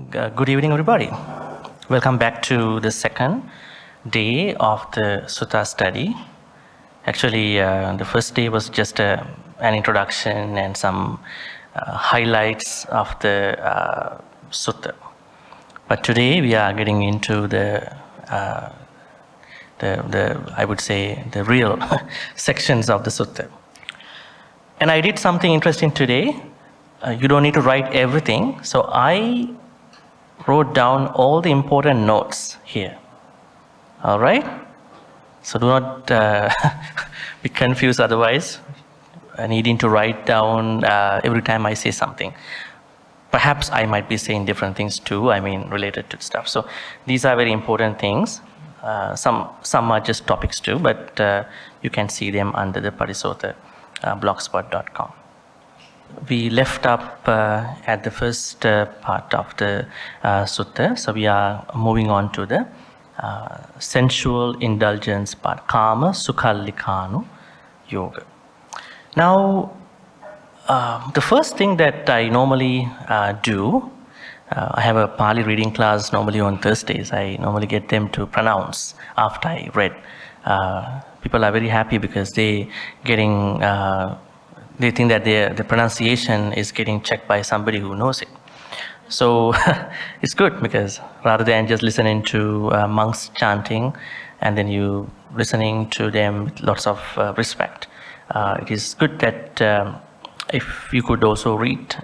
Good evening, everybody. Welcome back to the second day of the Sutta study. Actually, the first day was just an introduction and some highlights of the Sutta. But today we are getting into the I would say the real sections of the Sutta. And I did something interesting today. You don't need to write everything, so I wrote down all the important notes here. All right? So do not be confused otherwise, needing to write down every time I say something. Perhaps I might be saying different things too, related to stuff. So these are very important things. Some are just topics too, but you can see them under the Parisota blogspot.com. We left up at the first part of the sutta, so we are moving on to the sensual indulgence part, Kama Sukhallikanu Yoga. Now, the first thing that I normally do, I have a Pali reading class normally on Thursdays. I normally get them to pronounce after I read. People are very happy because they think that the pronunciation is getting checked by somebody who knows it. So it's good because rather than just listening to monks chanting and then you listening to them with lots of respect, it is good that if you could also read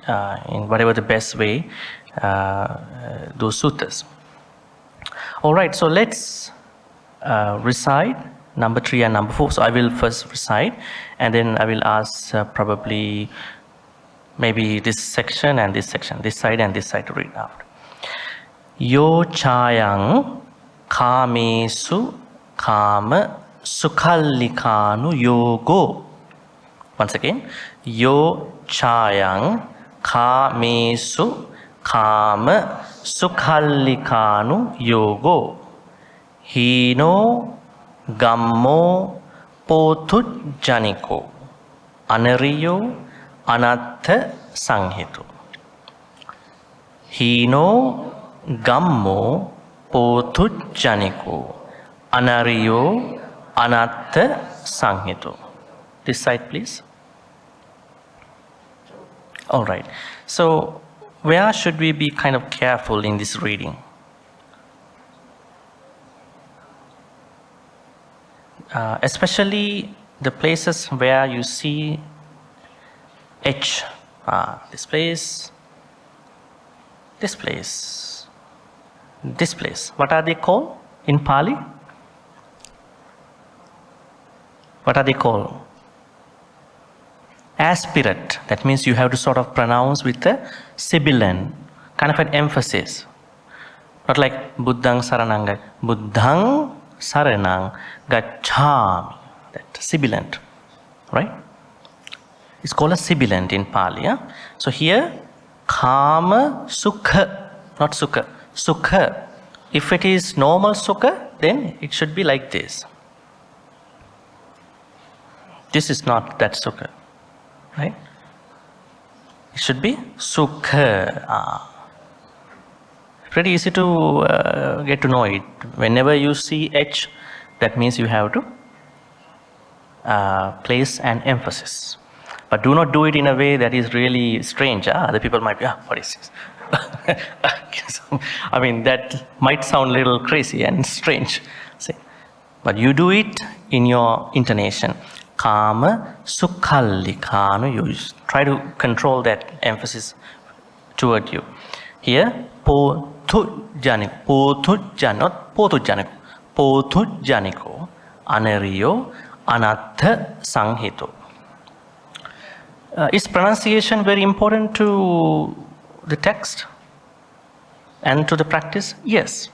in whatever the best way those suttas. All right, so let's recite number 3 and number 4. So I will first recite, and then I will ask probably maybe this section and this section, this side and this side to read after. Yo chayang kamesu kama sukhallikanu yogo. Once again, yo chayang kamesu kama sukhallikanu yogo. Hino Gammo potujjaniko anariyo anatta sanghito. Hino gammo potujjaniko anariyo anatta sanghito. This side, please. All right. So, where should we be kind of careful in this reading? Especially the places where you see H. This place, this place, this place. What are they called in Pali? What are they called? Aspirate. That means you have to sort of pronounce with a sibilant, kind of an emphasis. Not like Buddhang Saranang. Buddhang Saranang Gacchami. That sibilant, right? It's called a sibilant in Pali. Yeah? So here, Kama Sukha, not Sukha, Sukha. If it is normal Sukha, then it should be like this. This is not that Sukha, right? It should be Sukha. Pretty easy to get to know it. Whenever you see H, that means you have to place an emphasis. But do not do it in a way that is really strange. Other people might be, what is this? That might sound a little crazy and strange. But you do it in your intonation. Kama sukhallikanu. You try to control that emphasis toward you. Here, potujjaniko anariyo anatta sanghito. Is pronunciation very important to the text and to the practice? Yes.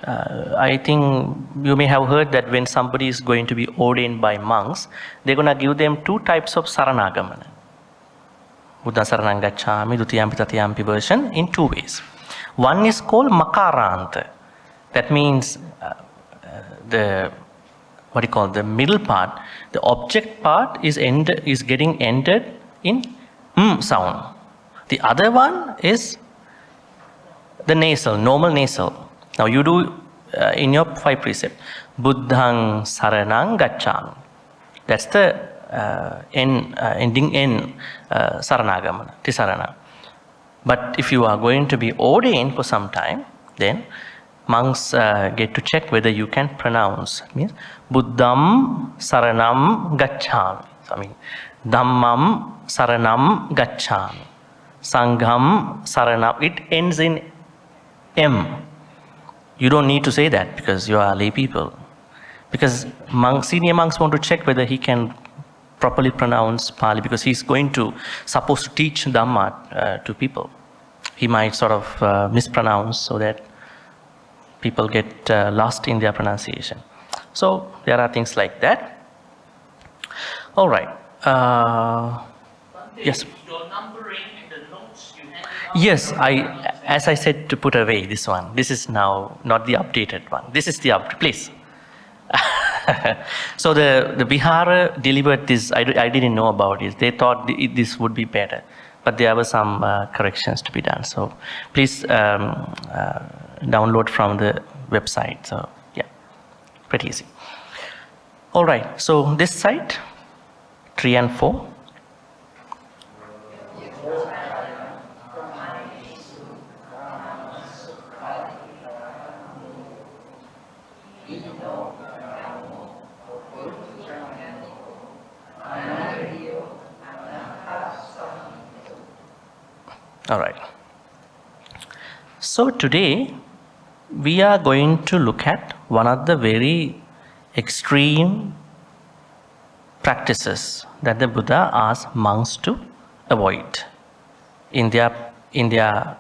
I think you may have heard that when somebody is going to be ordained by monks, they're going to give them 2 types of saranagamana. Buddha Saranang Gacchami, Dutiyampi Tatiyampi version in 2 ways. One is called Makaranta. That means the middle part, the object part is getting ended in sound. The other one is the nasal, normal nasal. Now you do in your 5 precept, Buddhang Saranang Gacchami. That's the ending in Saranagamana, Tisarana. But if you are going to be ordained for some time, then monks get to check whether you can pronounce. It means Buddham Saranam Gacchami. So, I mean, Dhammam Saranam Gacchami. Sangham Saranam. It ends in M. You don't need to say that because you are lay people. Because senior monks want to check whether he can properly pronounce Pali, because he's supposed to teach Dhamma to people. He might sort of mispronounce so that people get lost in their pronunciation. So there are things like that. All right. Yes. Your numbering in the notes you handed out. Yes, as I said to put away this one. This is now not the updated one. This is the update. Please. So the Vihara delivered this. I didn't know about it. They thought this would be better, but there were some corrections to be done. So please download from the website. So yeah, pretty easy. All right. So this side, 3 and 4. All right. So today we are going to look at one of the very extreme practices that the Buddha asked monks to avoid in their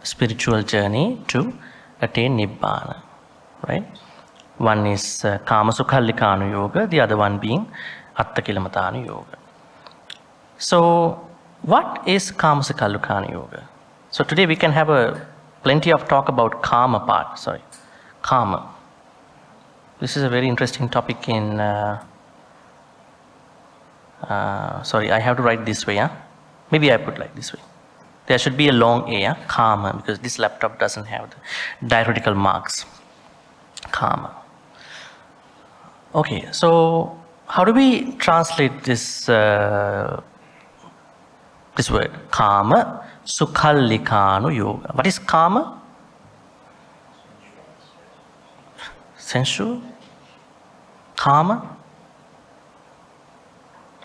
spiritual journey to attain Nibbana. Right? One is Kamasukhallikānu Yoga, the other one being Attakilamatānu Yoga. So what is Kamasukhallikānu Yoga? So today we can have plenty of talk about Kama part. Kama. This is a very interesting topic in. I have to write this way. Yeah? Maybe I put like this way. There should be a long A. Yeah? Kama, because this laptop doesn't have the diacritical marks. Kama. Okay. So how do we translate this word? Kama. Sukhallikānu Yoga. What is Kama? Sensual? Kama?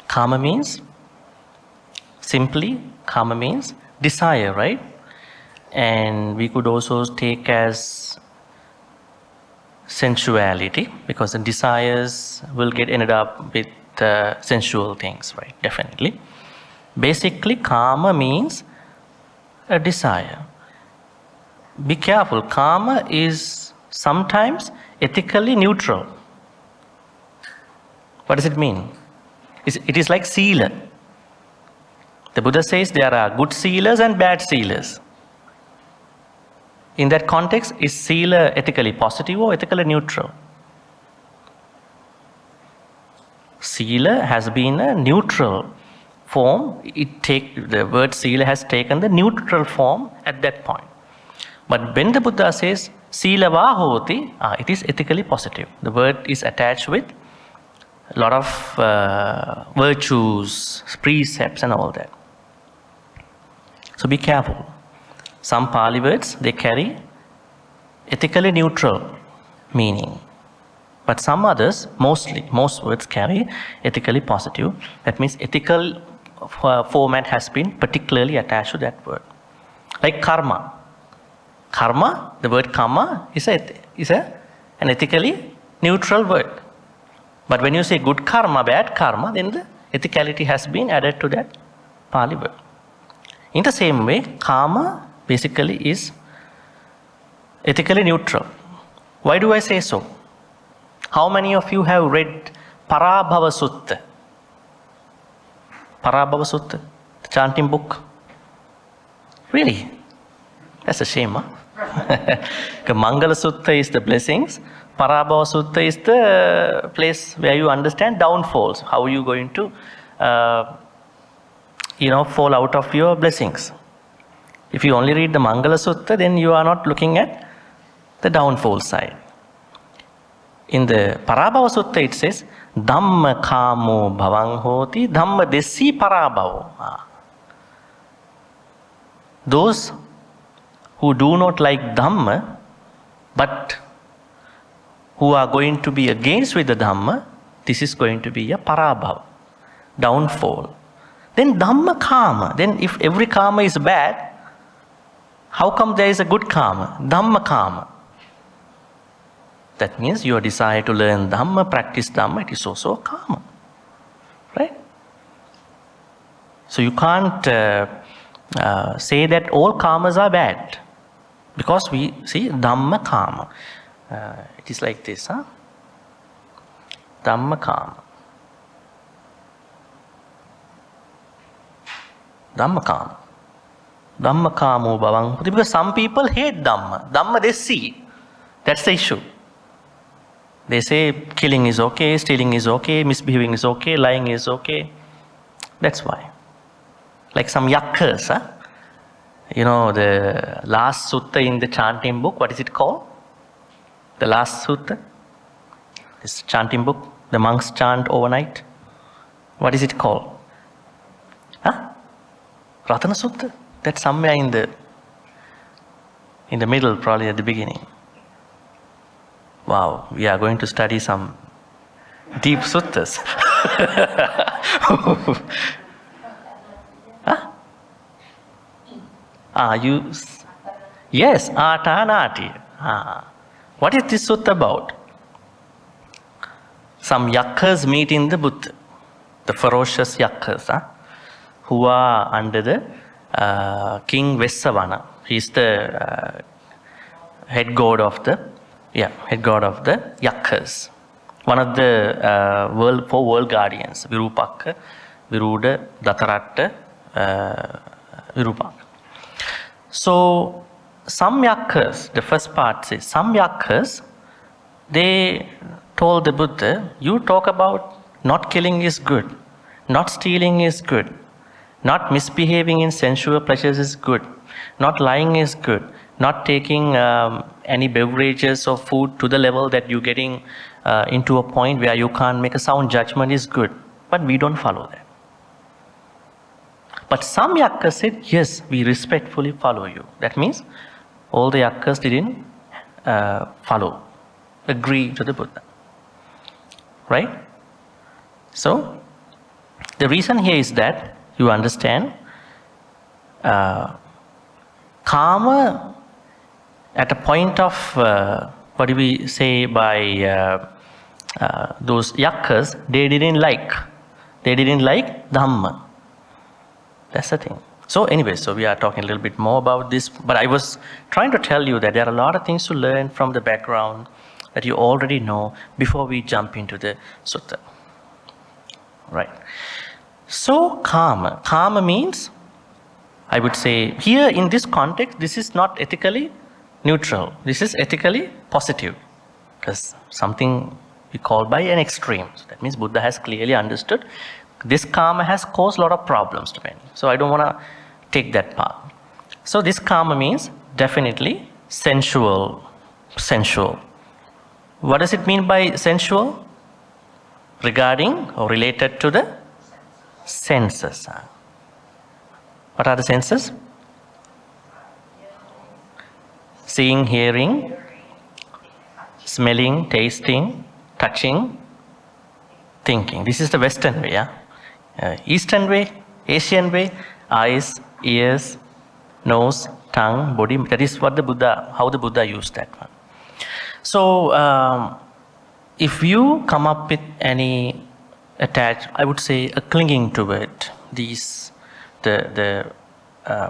Kama means, simply, Kama means desire, right? And we could also take as sensuality, because the desires will get ended up with sensual things, right? Definitely. Basically, Kama means a desire. Be careful, Kama is sometimes ethically neutral. What does it mean? It is like Sila. The Buddha says there are good Silas and bad Silas. In that context, is Sila ethically positive or ethically neutral? Sila has been a neutral form. The word Sila has taken the neutral form at that point. But when the Buddha says Sila va hoti, it is ethically positive. The word is attached with a lot of virtues, precepts and all that. So be careful. Some Pali words, they carry ethically neutral meaning. But some others, most words carry ethically positive. That means ethical format has been particularly attached to that word. Like karma. Karma, the word karma is an ethically neutral word. But when you say good karma, bad karma, then the ethicality has been added to that Pali word. In the same way, karma basically is ethically neutral. Why do I say so? How many of you have read Parabhava Sutta? Parabhava Sutta, the chanting book. Really? That's a shame, huh? The Mangala Sutta is the blessings. Parabhava Sutta is the place where you understand downfalls. How are you going to, fall out of your blessings? If you only read the Mangala Sutta, then you are not looking at the downfall side. In the Parabhava Sutta, it says, Dhamma kamo bhavang hoti, Dhamma desi parabhavo. Those who do not like Dhamma, but who are going to be against with the Dhamma, this is going to be a parabhava, downfall. Then Dhamma karma. Then if every karma is bad, how come there is a good karma? Dhamma karma. That means your desire to learn Dhamma, practice Dhamma, it is also a karma. Right? So you can't say that all karmas are bad. Because we see Dhamma karma. It is like this, huh? Dhamma karma. Dhamma karma. Dhamma kamo bhavang. Because some people hate Dhamma. Dhamma they see. That's the issue. They say killing is okay, stealing is okay, misbehaving is okay, lying is okay. That's why. Like some yakkas, huh? You know, the last sutta in the chanting book, what is it called? The last sutta? This chanting book, the monks chant overnight. What is it called? Huh? Ratana Sutta. That's somewhere in the middle, probably at the beginning. Wow, we are going to study some deep suttas. Huh? Yes, Atanati. What is this sutta about? Some yakkas meet in the Buddha, the ferocious yakkas, who are under the King Vessavana. He is the head god of the yakkas. One of the four world guardians, Virupakka, Viruda, Dataratta, Virupakka. So, some yakkas, the first part says, some yakkas, they told the Buddha, you talk about not killing is good, not stealing is good, not misbehaving in sensual pleasures is good, not lying is good, not taking any beverages or food to the level that you're getting into a point where you can't make a sound judgment is good. But we don't follow that. But some yakkas said, yes, we respectfully follow you. That means all the yakkas didn't agree to the Buddha. Right? So, the reason here is that you understand karma at a point of, what do we say by those yakkas, they didn't like Dhamma. That's the thing. So anyway, so we are talking a little bit more about this, but I was trying to tell you that there are a lot of things to learn from the background that you already know before we jump into the sutta. Right. So karma. Karma means, I would say, here in this context, this is not ethically neutral. This is ethically positive. Because something we call by an extreme. So that means Buddha has clearly understood this karma has caused a lot of problems to men. So I don't want to take that part. So this karma means definitely sensual. What does it mean by sensual? Regarding or related to the senses. What are the senses? Seeing, hearing, smelling, tasting, touching, thinking. This is the Western way, yeah? Eastern way, Asian way, eyes, ears, nose, tongue, body. That is what how the Buddha used that one. So, if you come up with any I would say a clinging to it, the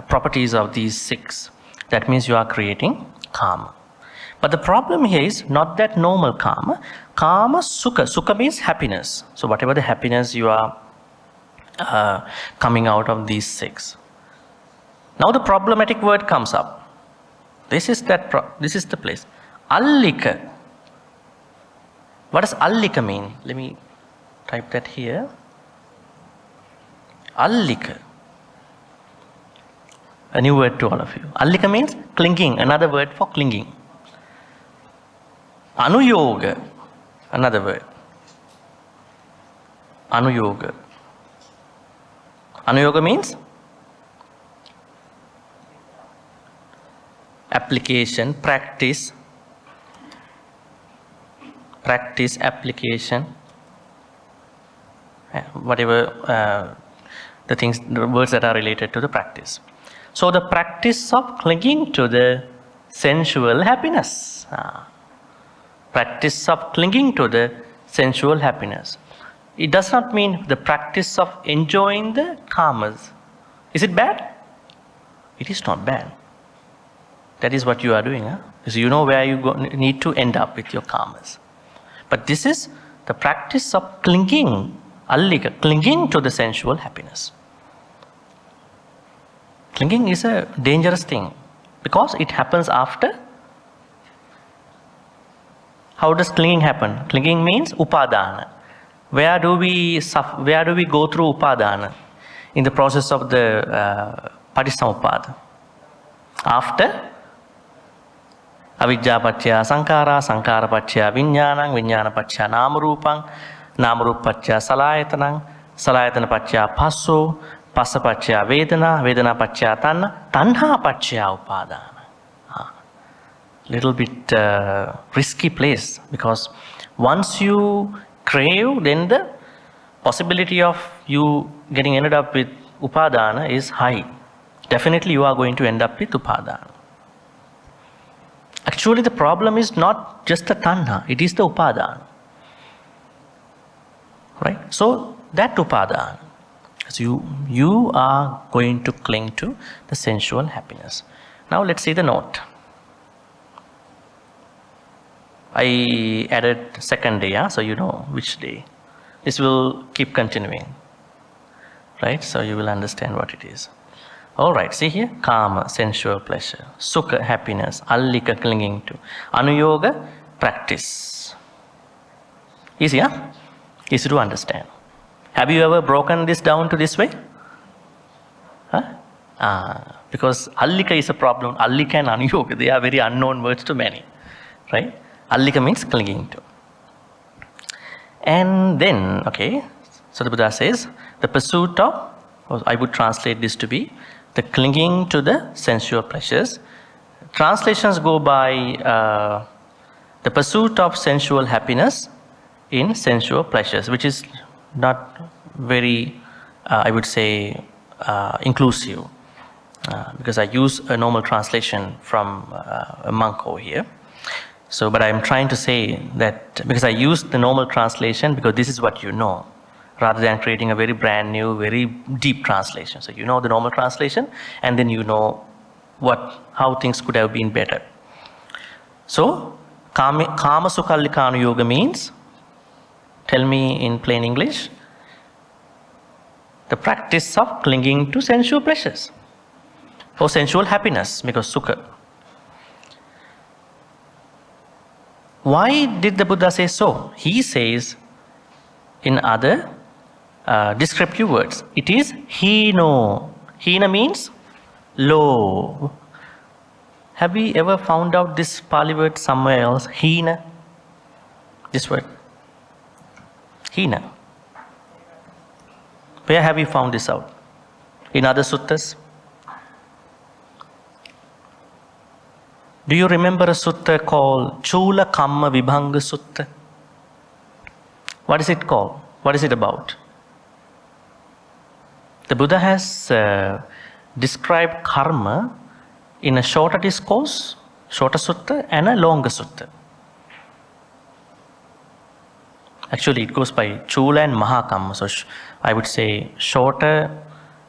properties of these six, that means you are creating karma. But the problem here is not that normal karma. Karma sukha. Sukha means happiness. So whatever the happiness you are coming out of these six. Now the problematic word comes up. This is the place. Allika. What does allika mean? Let me type that here. Allika. A new word to all of you. Allika means clinging, another word for clinging. Anuyoga, another word. Anuyoga. Anuyoga means application, practice, application, whatever the things, the words that are related to the practice. So the practice of clinging to the sensual happiness. Practice of clinging to the sensual happiness. It does not mean the practice of enjoying the karmas. Is it bad? It is not bad. That is what you are doing. Because you know where you need to end up with your karmas. But this is the practice of clinging, allika, clinging to the sensual happiness. Clinging is a dangerous thing because it happens after. How does clinging happen? Clinging means upadana. Where do we go through upadana? In the process of the patisamuppada. After avidya paccaya sankara, sankara paccaya viññānaṃ, viññāna paccaya nāmarūpaṃ, nāmarūpa paccaya salayatanaṃ, salayatana paccaya phasso, phassa paccaya vedana, vedana paccaya tanha, tanha paccaya upadana. Little bit risky place, because once you crave, then the possibility of you getting ended up with upadana is high. Definitely you are going to end up with upadana. Actually the problem is not just the tanha, it is the upadana. Right? So that upadana, so you are going to cling to the sensual happiness. Now let's see the note. I added second day, so you know which day. This will keep continuing. Right? So you will understand what it is. Alright, see here, kama, sensual pleasure, sukha, happiness, allika, clinging to, anuyoga, practice. Easy, huh? Easy to understand. Have you ever broken this down to this way? Huh? Because allika is a problem. Allika and anuyoga, they are very unknown words to many. Right? Allika means clinging to. And then, okay, so the Buddha says, the pursuit of, I would translate this to be, the clinging to the sensual pleasures. Translations go by the pursuit of sensual happiness in sensual pleasures, which is not very, I would say, inclusive, because I use a normal translation from a monk over here. So, but I'm trying to say that because I use the normal translation because this is what you know, rather than creating a very brand new, very deep translation. So you know the normal translation, and then you know how things could have been better. So, kama sukallika yoga means, tell me in plain English, the practice of clinging to sensual pleasures or sensual happiness, because sukha. Why did the Buddha say so? He says in other descriptive words, it is hino. Hina means low. Have we ever found out this Pali word somewhere else? Hina. This word. Hina. Where have you found this out? In other suttas? Do you remember a sutta called Chula Kamma Vibhanga Sutta? What is it called? What is it about? The Buddha has described karma in a shorter discourse, shorter sutta, and a longer sutta. Actually, it goes by Chula and Mahakamma. So I would say shorter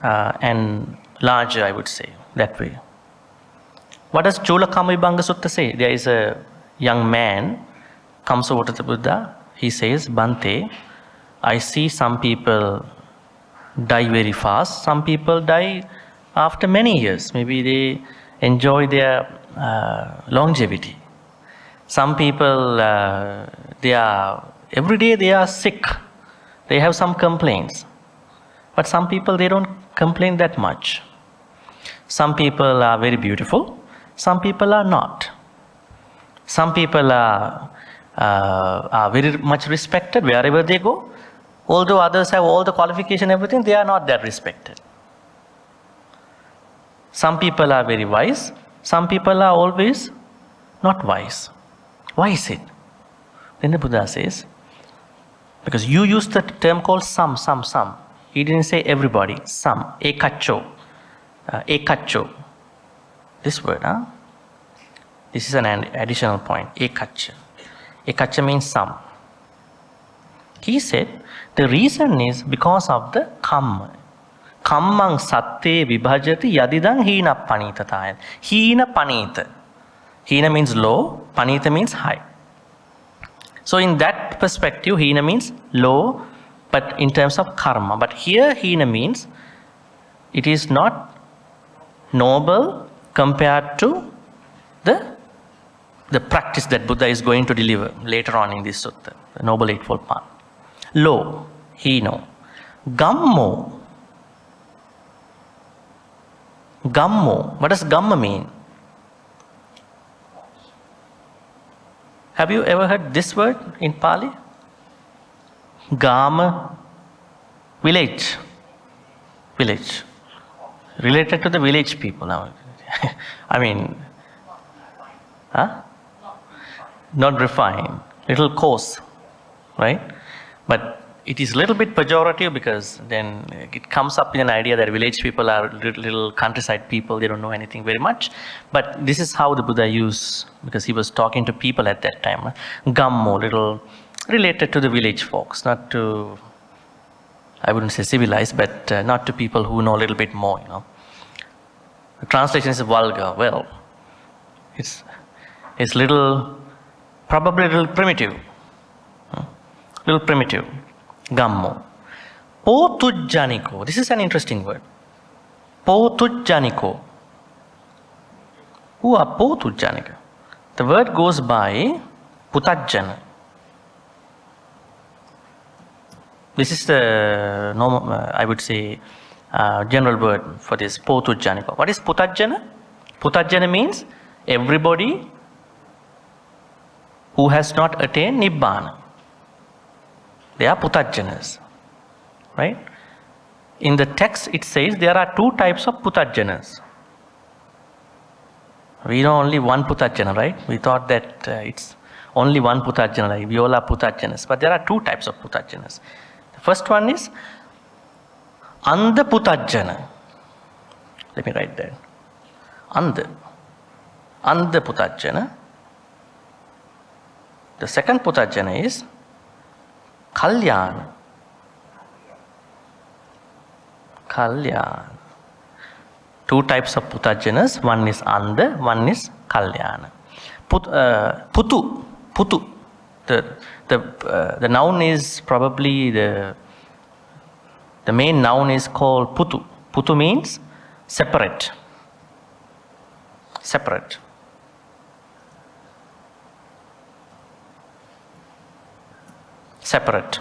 and larger, I would say, that way. What does Chula Kamma Vibhanga Sutta say? There is a young man comes over to the Buddha. He says, Bhante, I see some people die very fast. Some people die after many years. Maybe they enjoy their longevity. Some people, every day they are sick. They have some complaints. But some people, they don't complain that much. Some people are very beautiful, some people are not. Some people are very much respected wherever they go, although others have all the qualification, everything, they are not that respected. Some people are very wise, some people are always not wise. Why is it? Then the Buddha says, because you used the term called some. He didn't say everybody, some. Ekaccho. Ekaccho. This word, huh? This is an additional point. Ekaccha. Ekaccha means some. He said, the reason is because of the kamma. Kammang satte vibhajati yadidang hina panitataya. Hina panita. Hina means low, panita means high. So in that perspective, hina means low, but in terms of karma. But here hina means it is not noble compared to the practice that Buddha is going to deliver later on in this sutta, the Noble Eightfold Path. Low, hino. Gammo. Gammo. What does gamma mean? Have you ever heard this word in Pali? Gama. Village. Village. Related to the village people now. I mean, huh? Not refined. Little coarse. Right? But it is a little bit pejorative because then it comes up in an idea that village people are little countryside people, they don't know anything very much. But this is how the Buddha used, because he was talking to people at that time. Gammo, little related to the village folks, not to, I wouldn't say civilized, but not to people who know a little bit more, you know. The translation is vulgar. Well, it's little, probably a little primitive. Little primitive. Gammo. Potujjaniko. This is an interesting word. Potujjaniko. Who are Potujjanika? The word goes by Putajjana. This is the normal, I would say, general word for this Potujjaniko. What is Putajjana? Putajjana means everybody who has not attained Nibbana. They are Putajjanas, right? In the text it says there are two types of Putajjanas. We know only one Putajjana, right? We thought that it's only one Putajjana, like we all are Putajjanas. But there are two types of Putajjanas. The first one is Andha Putajjana. Let me write that. Andha Putajjana. The second Putajjana is Kalyana. Kalyana. Two types of Putajjanas. One is Andha, one is Kalyana. Putu. The noun is probably the main noun is called Putu. Putu means separate. Separate. Separate.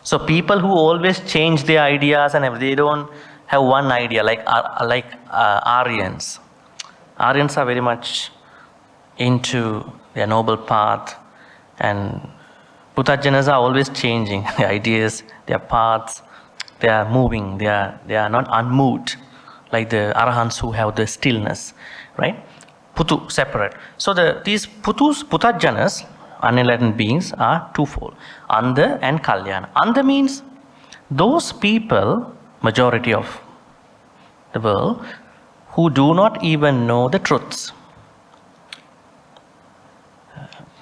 So people who always change their ideas and they don't have one idea, like Aryans. Aryans are very much into their noble path, and Putajjanas are always changing their ideas, their paths. They are moving. They are not unmoved, like the Arahants who have the stillness, right? Putu, separate. So these Putajjanas, unenlightened beings, are twofold, Andha and Kalyana. Andha means those people, majority of the world, who do not even know the truths,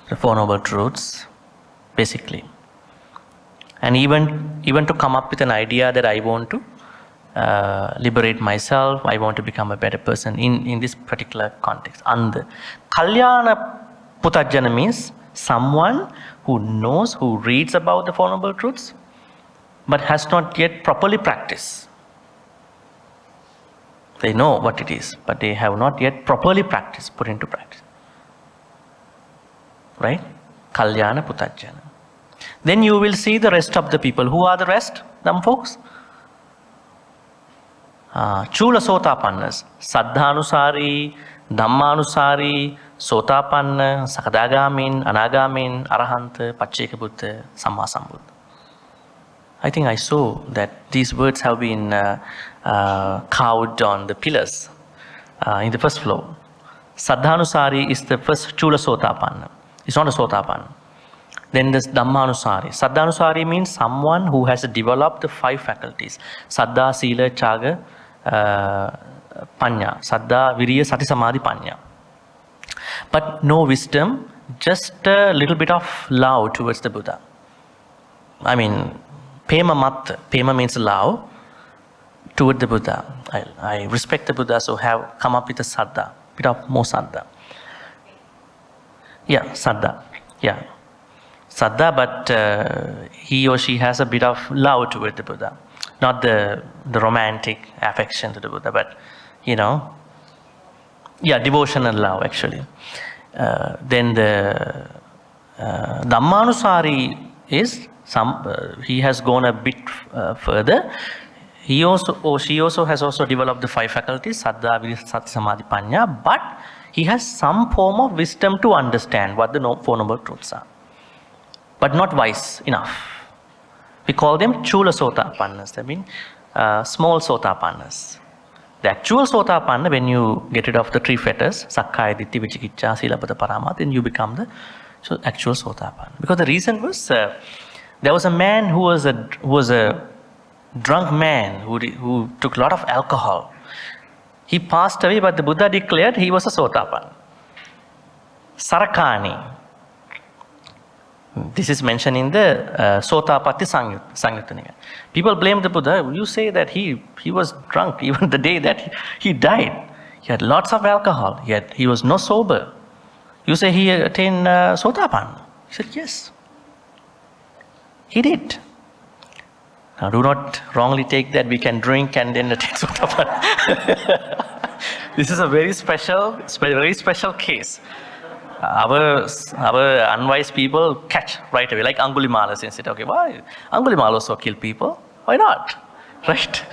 the Four Noble Truths, basically. And even to come up with an idea that I want to liberate myself, I want to become a better person in this particular context. Andha. Kalyana Putajjana means someone who knows, who reads about the Four Noble Truths, but has not yet properly practiced. They know what it is, but they have not yet properly practiced, put into practice. Right? Kalyana Putajjana. Then you will see the rest of the people. Who are the rest? Them folks? Chula Sotapannas, Saddhanusari, Dhammanusari, Sotapanna, Sakadagamin, Anagamin, Arahanta, Paccekabuddha, Samma Sambuddha. I think I saw that these words have been carved on the pillars in the first floor. Saddhanusari is the first Chula Sotapanna. It's not a Sotapanna. Then there's Dhammanusari. Saddhanusari means someone who has developed the 5 faculties. Saddha, Sila, Chaga, Panya. Saddha, Viriya, Sati, Samadhi, Panya. But no wisdom, just a little bit of love towards the Buddha. I mean, Pema Matta. Pema means love toward the Buddha. I respect the Buddha, so have come up with a Saddha. Bit of more Saddha. Yeah, Saddha. Yeah. Saddha, but he or she has a bit of love toward the Buddha. Not the romantic affection to the Buddha, but, devotional love actually. Then the Dhammanusari is he has gone a bit further. He also, or she also has also developed the 5 faculties, Saddha, Viriya, Sati, Samadhi, Panya, but he has some form of wisdom to understand what the Four Noble Truths are, but not wise enough. We call them Chula Sotapannas, that means small Sotapannas. The actual Sotapanna, when you get rid of the 3 fetters, Sakkaya, Ditthi, Vicikicca, Silabbata, Paramattha, then you become the actual Sotapanna. Because the reason was, there was a man who was a drunk man who took a lot of alcohol. He passed away, but the Buddha declared he was a Sotapanna. Sarakani. This is mentioned in the Sotapatti Sangyutta Nikaya. People blame the Buddha. You say that he was drunk even the day that he died. He had lots of alcohol, yet he was not sober. You say he attained Sotapanna. He said, yes. He did. Now do not wrongly take that we can drink and then attain Sotapanna. This is a very special case. Our unwise people catch right away, like Angulimala says it. Okay, why? Angulimala also kill people. Why not? Right?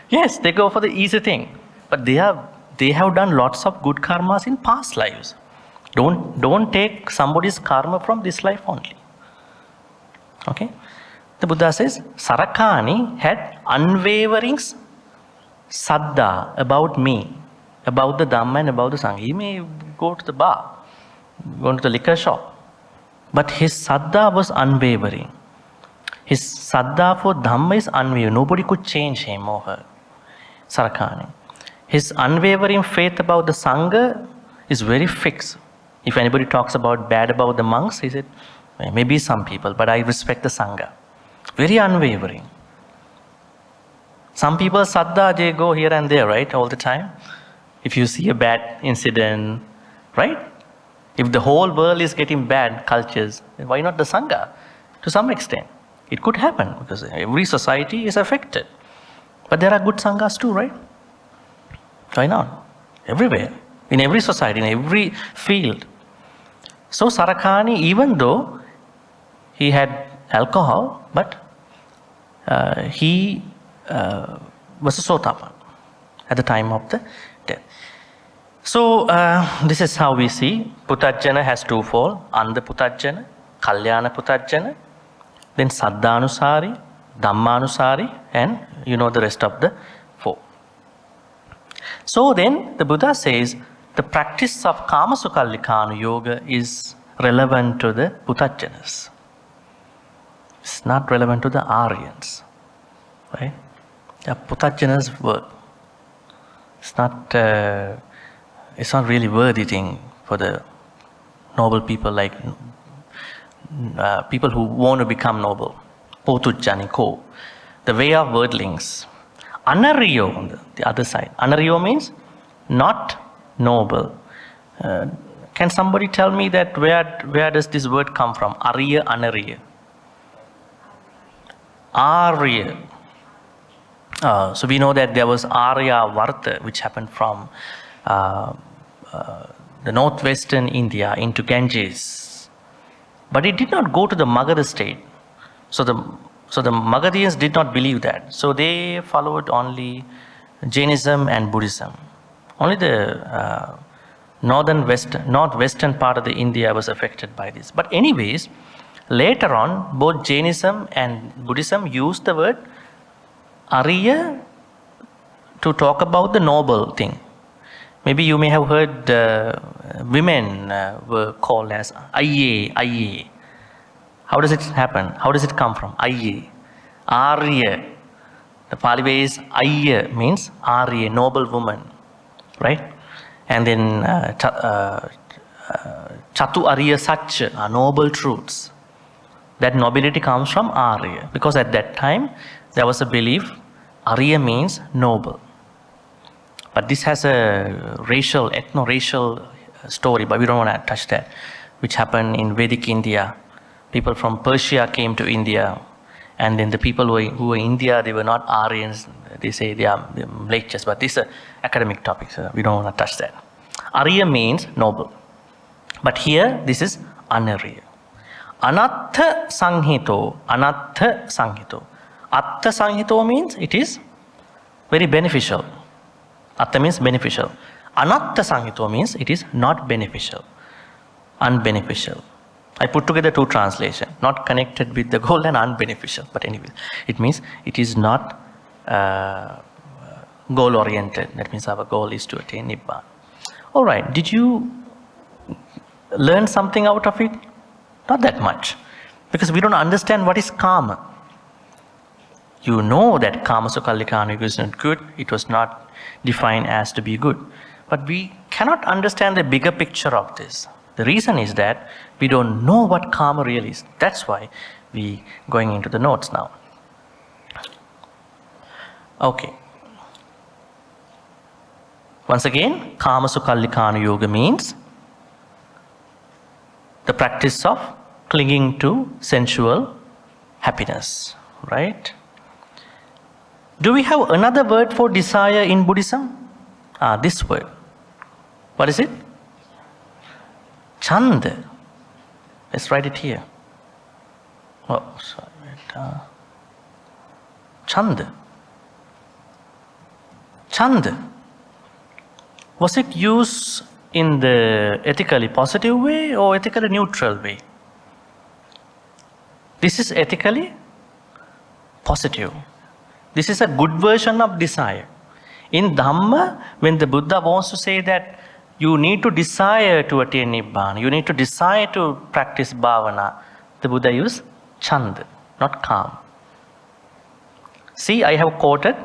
Yes, they go for the easy thing. But they have done lots of good karmas in past lives. Don't take somebody's karma from this life only. Okay? The Buddha says, Sarakani had unwavering saddha about me, about the Dhamma and about the Sangha. He may go to the bar, go to the liquor shop, but his saddha was unwavering. His saddha for Dhamma is unwavering. Nobody could change him or her. Sarakani. His unwavering faith about the Sangha is very fixed. If anybody talks bad about the monks, he said, maybe some people, but I respect the Sangha. Very unwavering. Some people, saddha, they go here and there, right, all the time. If you see a bad incident, right? If the whole world is getting bad cultures, then why not the Sangha? To some extent. It could happen, because every society is affected. But there are good Sanghas too, right? Why not? Everywhere. In every society, in every field. So Sarakani, even though he had alcohol, but he was a Sotapanna at the time of the death. So this is how we see Putajjana has twofold: Andha Putajjana, Kalyana Putajjana, then Saddhanusari, Dhammanusari, and the rest of the 4. So then the Buddha says the practice of Kamasukhallikkhana Yoga is relevant to the Putajjanas. It's not relevant to the Aryans, right? The Putajjanas work. It's not really worthy thing for the noble people, like people who want to become noble. Potujjaniko, the way of worldlings. Anariyo on the other side. Anariyo means not noble. Can somebody tell me that where does this word come from? Ariya, Anariya. Arya. So we know that there was Arya Varta, which happened from the northwestern India into Ganges. But it did not go to the Magadha state. So the Magadhians did not believe that. So they followed only Jainism and Buddhism. Only the northwestern part of the India was affected by this. But anyways, later on, both Jainism and Buddhism used the word Arya to talk about the noble thing. Maybe you may have heard women were called as Ayye. How does it happen? How does it come from? Ayye. Arya. The Pali way is Ayya means Arya, noble woman. Right? And then Chatu Arya Satcha, noble truths. That nobility comes from Arya. Because at that time, there was a belief Arya means noble. But this has a racial, ethno-racial story, but we don't want to touch that, which happened in Vedic India. People from Persia came to India, and then the people who were in India, they were not Aryans. They say they are Mlecchas, but this is an academic topic, so we don't want to touch that. Arya means noble. But here, this is Anarya. Anattha Sanghito. Anattha Sanghito. Atta Sanghito means it is very beneficial. Atta means beneficial. Anatta Sanghito means it is not beneficial, unbeneficial. I put together two translations, not connected with the goal and unbeneficial. But anyway, it means it is not goal oriented. That means our goal is to attain Nibbana. All right, did you learn something out of it? Not that much, because we don't understand what is karma. You know that karma sukallikana is not good. It was not defined as to be good. But we cannot understand the bigger picture of this. The reason is that we don't know what karma really is. That's why we going into the notes now. Okay. Once again, Kama Sukallikana Yoga means the practice of clinging to sensual happiness, right? Do we have another word for desire in Buddhism? This word. What is it? Chanda. Let's write it here. Oh, sorry. Chanda. Chanda. Was it used in the ethically positive way or ethically neutral way? This is ethically positive. This is a good version of desire. In Dhamma, when the Buddha wants to say that you need to desire to attain Nibbana, you need to desire to practice bhavana, the Buddha used Chanda, not Kama. See, I have quoted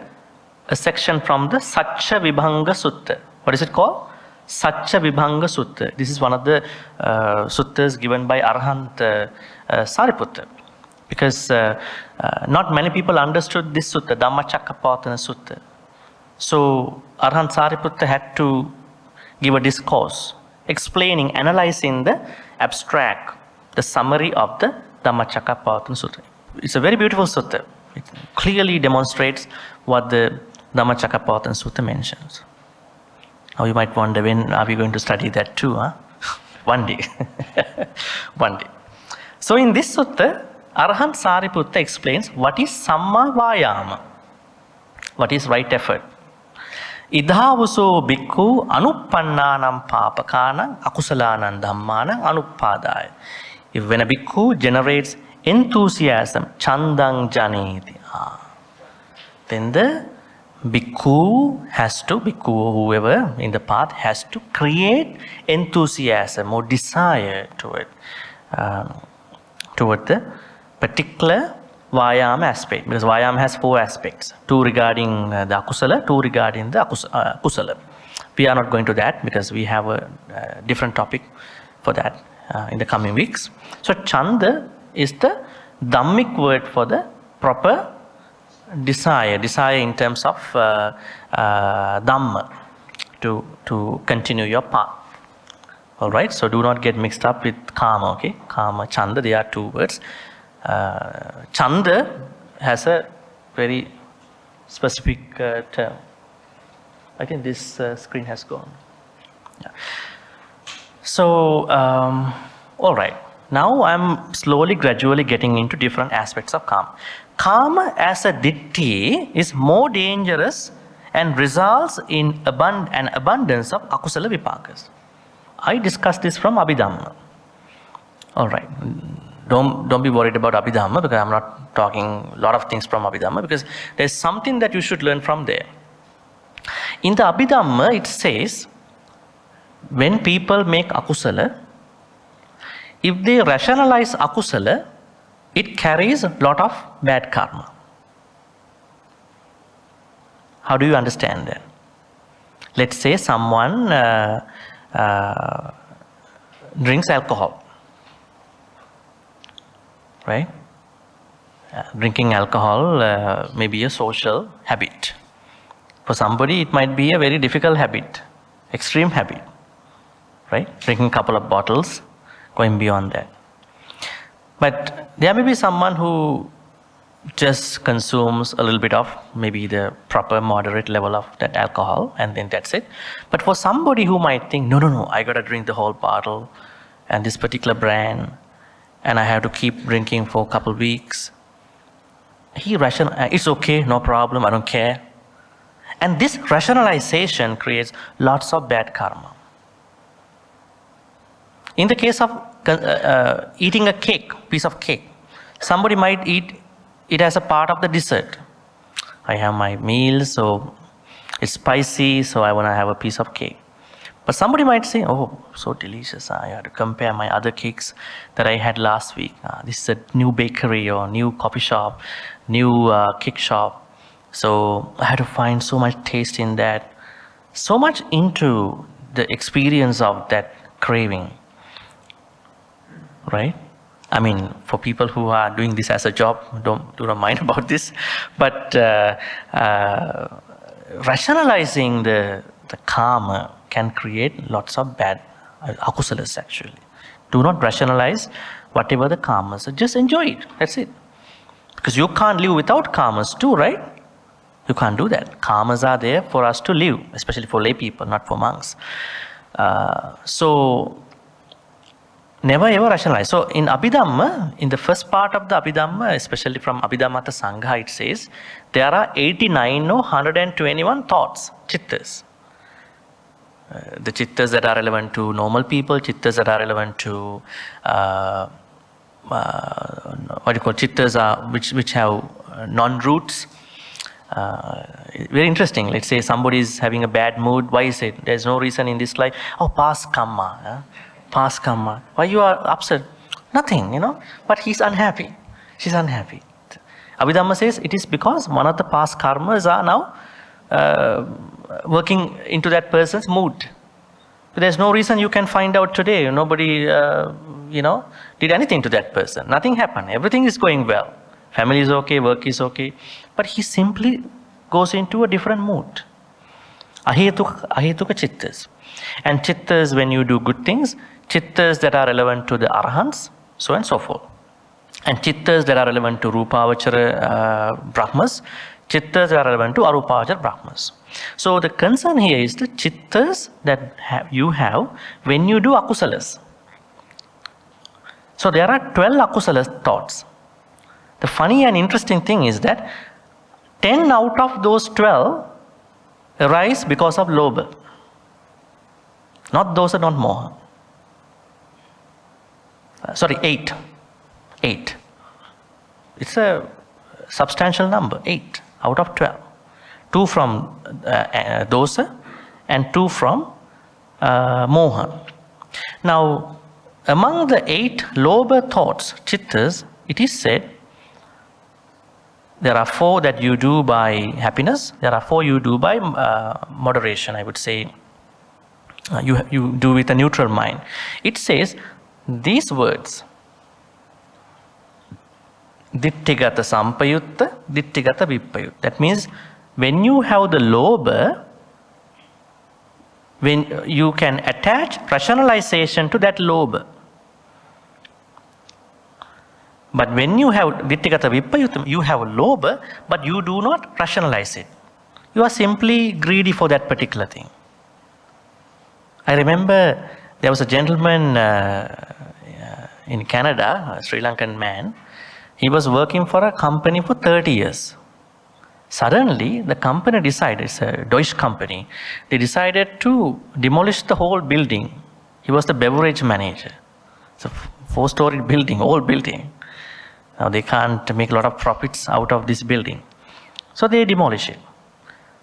a section from the Satcha Vibhanga Sutta. What is it called? Satcha Vibhanga Sutta. This is one of the suttas given by Arahant Sariputta. Because not many people understood this sutta, Dhammacakkappavattana Sutta. So Arahant Sariputta had to give a discourse explaining, analyzing the abstract, the summary of the Dhammacakkappavattana Sutta. It's a very beautiful sutta. It clearly demonstrates what the Dhammacakkappavattana Sutta mentions. Now you might wonder, when are we going to study that too? Huh? One day. One day. So in this sutta, Arahant Sariputta explains what is Samma Vayama. What is right effort. Idhavuso bhikkhu anuppannanam papakanam akusalanam dhammanam anuppadaya. If when a bhikkhu generates enthusiasm, chandang janeti, then the bhikkhu has to, bhikkhu whoever in the path has to create enthusiasm or desire toward the particular Vayama aspect, because Vayama has four aspects, two regarding the akusala, two regarding the kusala. We are not going to that because we have a different topic for that in the coming weeks. So Chanda is the Dhammic word for the proper desire in terms of Dhamma, to continue your path. All right, so do not get mixed up with Kama, okay? Kama, Chanda, they are two words. Chanda has a very specific term. I think this screen has gone. Yeah. So, all right. Now I'm slowly, gradually getting into different aspects of Kama. Kama as a ditti is more dangerous and results in an abundance of akusala vipakas. I discussed this from Abhidhamma. All right. Don't be worried about Abhidhamma, because I'm not talking a lot of things from Abhidhamma, because there's something that you should learn from there. In the Abhidhamma, it says, when people make akusala, if they rationalize akusala, it carries a lot of bad karma. How do you understand that? Let's say someone drinks alcohol, right? Drinking alcohol may be a social habit. For somebody, it might be a very difficult habit, extreme habit, right? Drinking a couple of bottles, going beyond that. But there may be someone who just consumes a little bit of maybe the proper moderate level of that alcohol, and then that's it. But for somebody who might think, no, I gotta drink the whole bottle and this particular brand, and I have to keep drinking for a couple of weeks, it's okay, no problem, I don't care. And this rationalization creates lots of bad karma. In the case of eating a piece of cake, somebody might eat it as a part of the dessert. I have my meal, so it's spicy, so I want to have a piece of cake. But somebody might say, oh, so delicious. I have to compare my other cakes that I had last week. This is a new bakery or new coffee shop, new cake shop. So I had to find so much taste in that, so much into the experience of that craving, right? I mean, for people who are doing this as a job, do not mind about this. But rationalizing the karma can create lots of bad akusalas actually. Do not rationalize whatever the karmas are. Just enjoy it. That's it. Because you can't live without karmas too, right? You can't do that. Karmas are there for us to live, especially for lay people, not for monks. So never ever rationalize. So in Abhidhamma, in the first part of the Abhidhamma, especially from Abhidhammata Sangha, it says there are 89 or 121 thoughts, chittas. The chittas that are relevant to normal people, chittas that are relevant to chittas are which have non-roots. Very interesting. Let's say somebody is having a bad mood. Why is it? There's no reason in this life. Oh, past karma. Past karma. Why you are upset? Nothing, But he's unhappy. She's unhappy. Abhidhamma says it is because one of the past karmas are now working into that person's mood. But there's no reason you can find out today. Nobody, did anything to that person. Nothing happened. Everything is going well. Family is okay, work is okay. But he simply goes into a different mood. Ahetuka chittas. And chittas, when you do good things, chittas that are relevant to the arahants, so and so forth. And chittas that are relevant to rupavachara brahmas, chittas that are relevant to arupavachara brahmas. So the concern here is the chittas that you have when you do akusalas. So there are 12 akusala thoughts. The funny and interesting thing is that 10 out of those 12 arise because of lobha. Not those are not moha. 8. 8. It's a substantial number, 8 out of 12. 2 from dosa and 2 from moha. Now, among the 8 lobha thoughts, chittas, it is said, there are 4 that you do by happiness. There are 4 you do by moderation, I would say. You do with a neutral mind. It says these words, ditthigata sampayutta, ditthigata vippayutta. That means when you have the lobha, when you can attach rationalization to that lobha. But when you have ditthigata vippayutta, you have lobha, but you do not rationalize it. You are simply greedy for that particular thing. I remember there was a gentleman in Canada, a Sri Lankan man. He was working for a company for 30 years. Suddenly, the company decided, it's a Deutsche company, they decided to demolish the whole building. He was the beverage manager. It's a 4-story building, old building. Now they can't make a lot of profits out of this building. So they demolish it.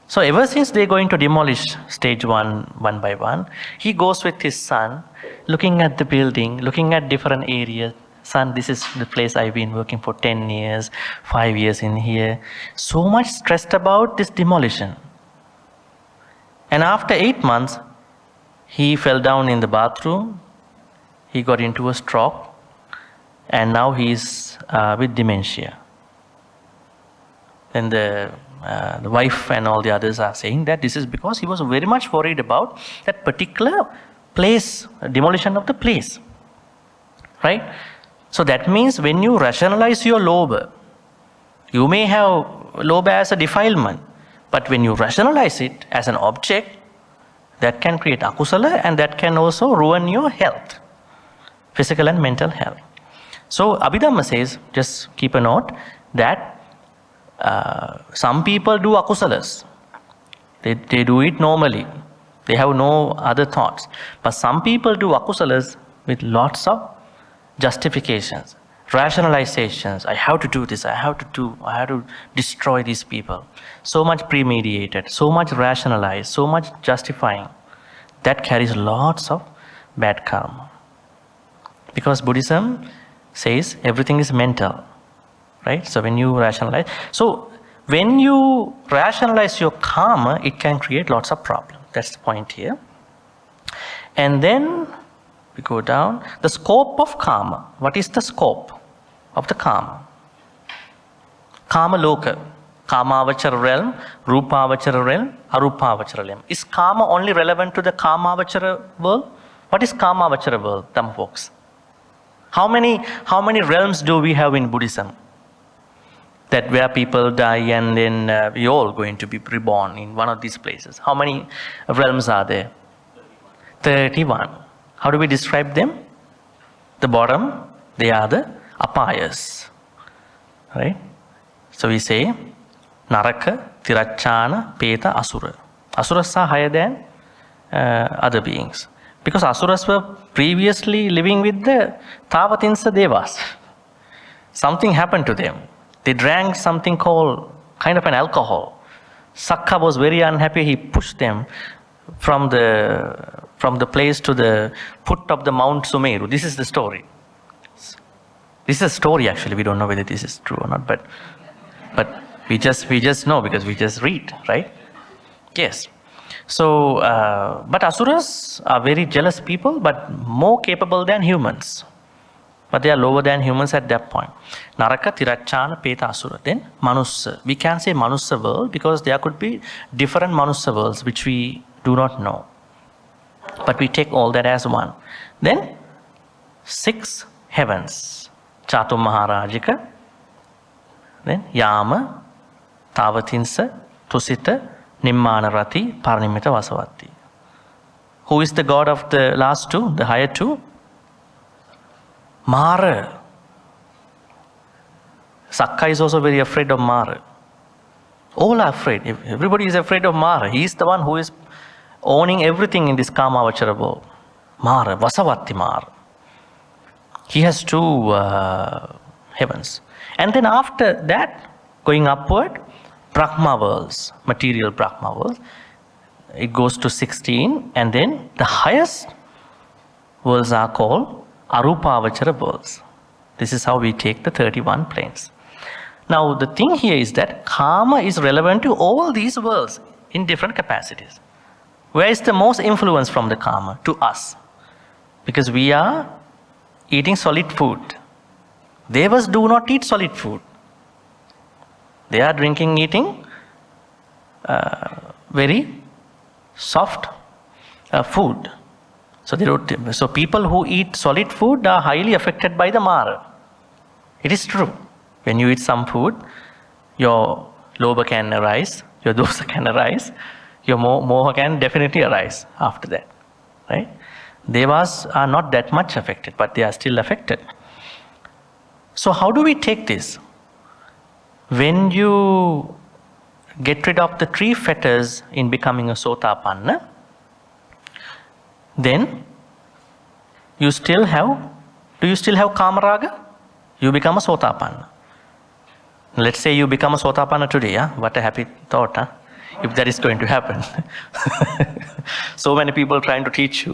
So ever since they're going to demolish stage one by one, he goes with his son, looking at the building, looking at different areas. Son, this is the place I've been working for 10 years, 5 years in here. So much stressed about this demolition. And after 8 months, he fell down in the bathroom. He got into a stroke. And now he's with dementia. Then the wife and all the others are saying that this is because he was very much worried about that particular place, demolition of the place. Right? So that means when you rationalize your lobha, you may have lobha as a defilement, but when you rationalize it as an object, that can create akusala and that can also ruin your health, physical and mental health. So Abhidhamma says, just keep a note, that some people do akusalas. They do it normally. They have no other thoughts. But some people do akusalas with lots of justifications, rationalizations. I have to do this, I have to destroy these people. So much premeditated, so much rationalized, so much justifying. That carries lots of bad karma. Because Buddhism says everything is mental, right? So when you rationalize, your karma, it can create lots of problems. That's the point here. And then we go down. The scope of karma. What is the scope of the karma? Karma loka. Kamavachara realm, Rupavachara realm, Arupavachara realm. Is karma only relevant to the Kamavachara world? What is Kamavachara world, Dhamma folks? How many realms do we have in Buddhism? That where people die and then we all going to be reborn in one of these places. How many realms are there? 31. How do we describe them? The bottom, they are the apayas. Right? So we say, Naraka, Tirachana, Peta, Asura. Asuras are higher than other beings. Because Asuras were previously living with the Tavatinsa Devas. Something happened to them. They drank something called kind of an alcohol. Sakka was very unhappy. He pushed them from the place to the foot of the Mount Sumeru. This is the story. This is a story actually. We don't know whether this is true or not, but we just know because we just read, right? Yes. So, but Asuras are very jealous people, but more capable than humans. But they are lower than humans at that point. Naraka, Tirachana, Peta, Asura. Then Manussa. We can say Manussa world because there could be different Manussa worlds which we do not know. But we take all that as one. Then 6 heavens. Chatum Maharajika. Then Yama, Tavatinsa, Tusita, Nimmanarati, Paranimita Vasavati. Who is the god of the last 2, the higher 2? Mara. Sakka is also very afraid of Mara. All are afraid. Everybody is afraid of Mara. He is the one who is owning everything in this Kamavachara world. Mara, Vasavati Mara. He has 2 heavens. And then after that, going upward, Brahma worlds, material Brahma worlds. It goes to 16, and then the highest worlds are called Arupavachara worlds. This is how we take the 31 planes. Now the thing here is that karma is relevant to all these worlds in different capacities. Where is the most influence from the karma? To us. Because we are eating solid food. Devas do not eat solid food. They are eating very soft food. So people who eat solid food are highly affected by the Mara. It is true. When you eat some food, your lobha can arise, your dosa can arise, your moha can definitely arise after that. Right? Devas are not that much affected, but they are still affected. So how do we take this? When you get rid of the 3 fetters in becoming a Sotapanna, then do you still have Kamaraga? You become a Sotapanna. Let's say you become a Sotapanna today, huh? What a happy thought, huh? If that is going to happen. So many people trying to teach you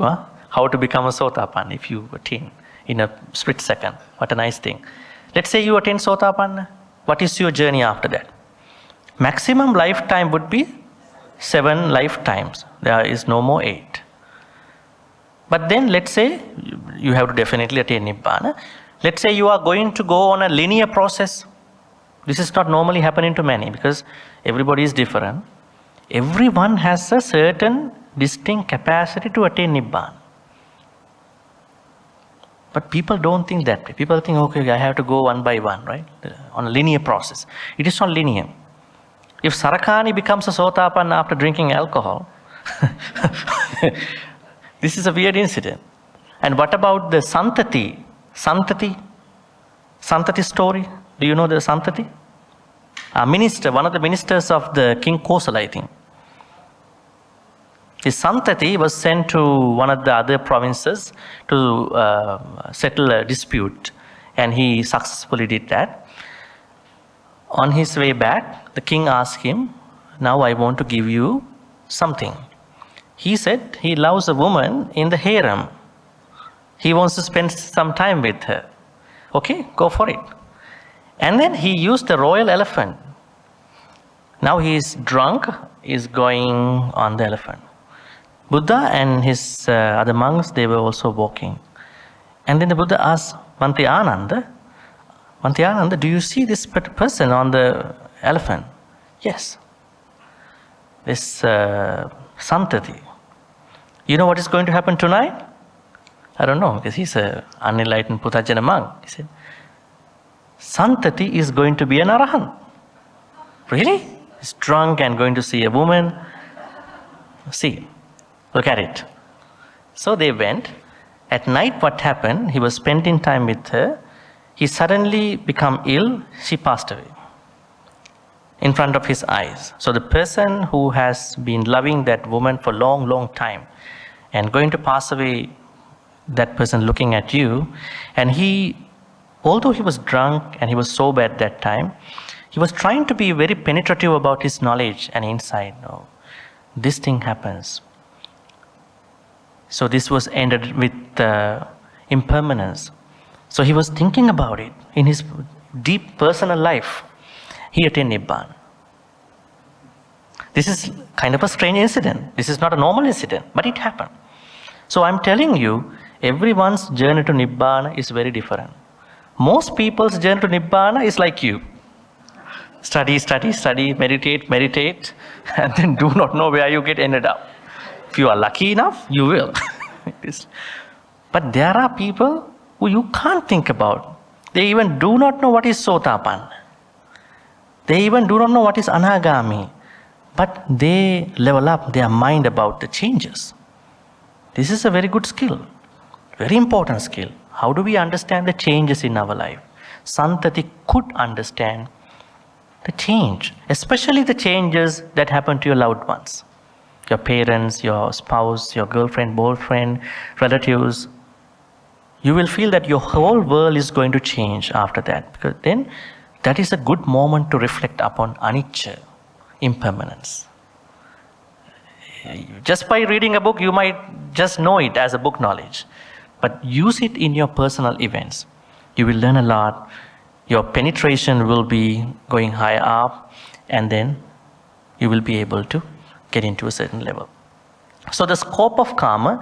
how to become a Sotapanna if you attain in a split second. What a nice thing. Let's say you attain Sotapanna. What is your journey after that? Maximum lifetime would be 7 lifetimes. There is no more 8. But then let's say you have to definitely attain Nibbana. Let's say you are going to go on a linear process. This is not normally happening to many because everybody is different. Everyone has a certain distinct capacity to attain Nibbana. But people don't think that way. People think, okay, I have to go one by one, right? On a linear process. It is not linear. If Sarakani becomes a Sotapanna after drinking alcohol, this is a weird incident. And what about the Santati story? Do you know the Santati? A minister, one of the ministers of the King Kosala, I think. His Santati was sent to one of the other provinces to settle a dispute, and he successfully did that. On his way back, the king asked him, now I want to give you something. He said he loves a woman in the harem. He wants to spend some time with her. Okay, go for it. And then he used the royal elephant. Now he is drunk, is going on the elephant. Buddha and his other monks, they were also walking. And then the Buddha asked Bhante Ananda, do you see this person on the elephant? Yes. This Santati. You know what is going to happen tonight? I don't know, because he's an unenlightened Puthajjana monk. He said, Santati is going to be an Arahant. Really? He's drunk and going to see a woman. See, look at it. So they went. At night what happened? He was spending time with her. He suddenly became ill. She passed away in front of his eyes. So the person who has been loving that woman for long, long time and going to pass away, that person looking at you, and he, although he was drunk and he was sober at that time, he was trying to be very penetrative about his knowledge and insight. No, this thing happens. So this was ended with impermanence. So he was thinking about it in his deep personal life. He attained Nibbana. This is kind of a strange incident. This is not a normal incident, but it happened. So I'm telling you, everyone's journey to Nibbana is very different. Most people's journey to Nibbana is like you. Study, meditate, and then do not know where you get ended up. If you are lucky enough, you will. But there are people who you can't think about. They even do not know what is Sotapanna. They even do not know what is Anagami. But they level up their mind about the changes. This is a very good skill. Very important skill. How do we understand the changes in our life? Santati could understand the change, especially the changes that happen to your loved ones. Your parents, your spouse, your girlfriend, boyfriend, relatives. You will feel that your whole world is going to change after that. Because then that is a good moment to reflect upon anicca, impermanence. Just by reading a book, you might just know it as a book knowledge. But use it in your personal events. You will learn a lot. Your penetration will be going high up, and then you will be able to get into a certain level. So the scope of karma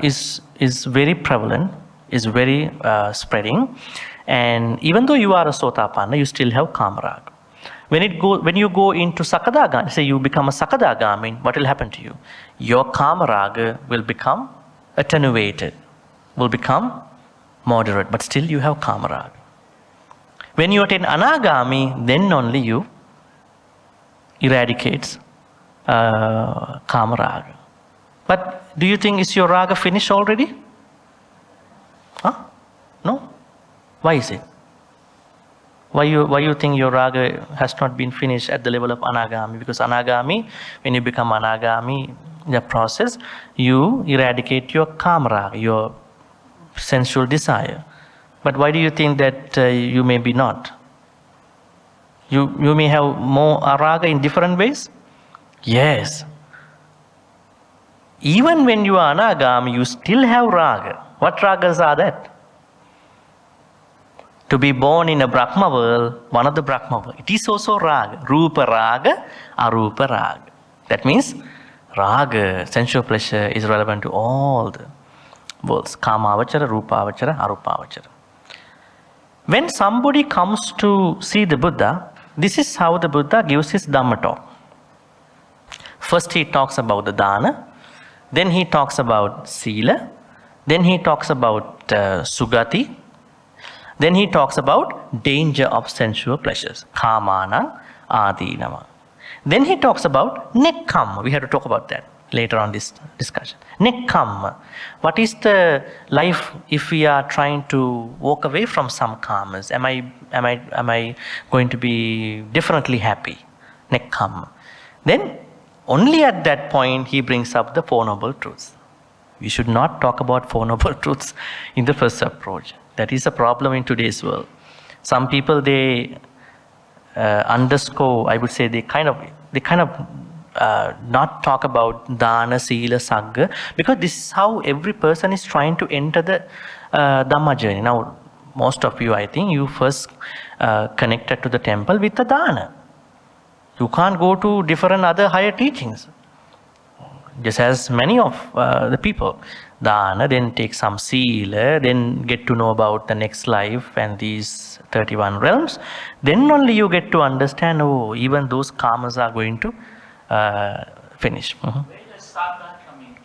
is very prevalent, is very spreading. And even though you are a Sotapanna, you still have Kamaraga. When you go into Sakadagami, say you become a Sakadagami, what will happen to you? Your Kamaraga will become attenuated, will become moderate, but still you have Kamaraga. When you attain Anagami, then only you eradicates Kamaraga. But do you think is your Raga finished already? Huh? No? Why is it? Why you think your raga has not been finished at the level of anagami? Because anagami, when you become anagami, the process, you eradicate your kama raga, your sensual desire. But why do you think that you may be not? You may have more raga in different ways? Yes. Even when you are anagami, you still have raga. What ragas are that? To be born in a Brahma world, one of the Brahma world, it is also raga. Rupa raga, arupa raga. That means raga, sensual pleasure, is relevant to all the worlds. Kamavachara, rupavachara, arupavachara. When somebody comes to see the Buddha, this is how the Buddha gives his Dhamma talk. First he talks about the dana, then he talks about sila, then he talks about sugati, then he talks about danger of sensual pleasures, kamana, adinama. Then he talks about nekkhamma. We have to talk about that later on this discussion. Nekkhamma. What is the life if we are trying to walk away from some karmas? Am I going to be differently happy? Nekkhamma. Then only at that point he brings up the Four Noble Truths. We should not talk about Four Noble Truths in the first approach. That is a problem in today's world. Some people, they underscore, I would say, they kind of not talk about dana, sila, sagga, because this is how every person is trying to enter the Dhamma journey. Now, most of you, I think, you first connected to the temple with the dana. You can't go to different other higher teachings. Just as many of the people. Dana, then take some sila, then get to know about the next life and these 31 realms. Then only you get to understand, oh, even those karmas are going to finish. Where does Saddha come in?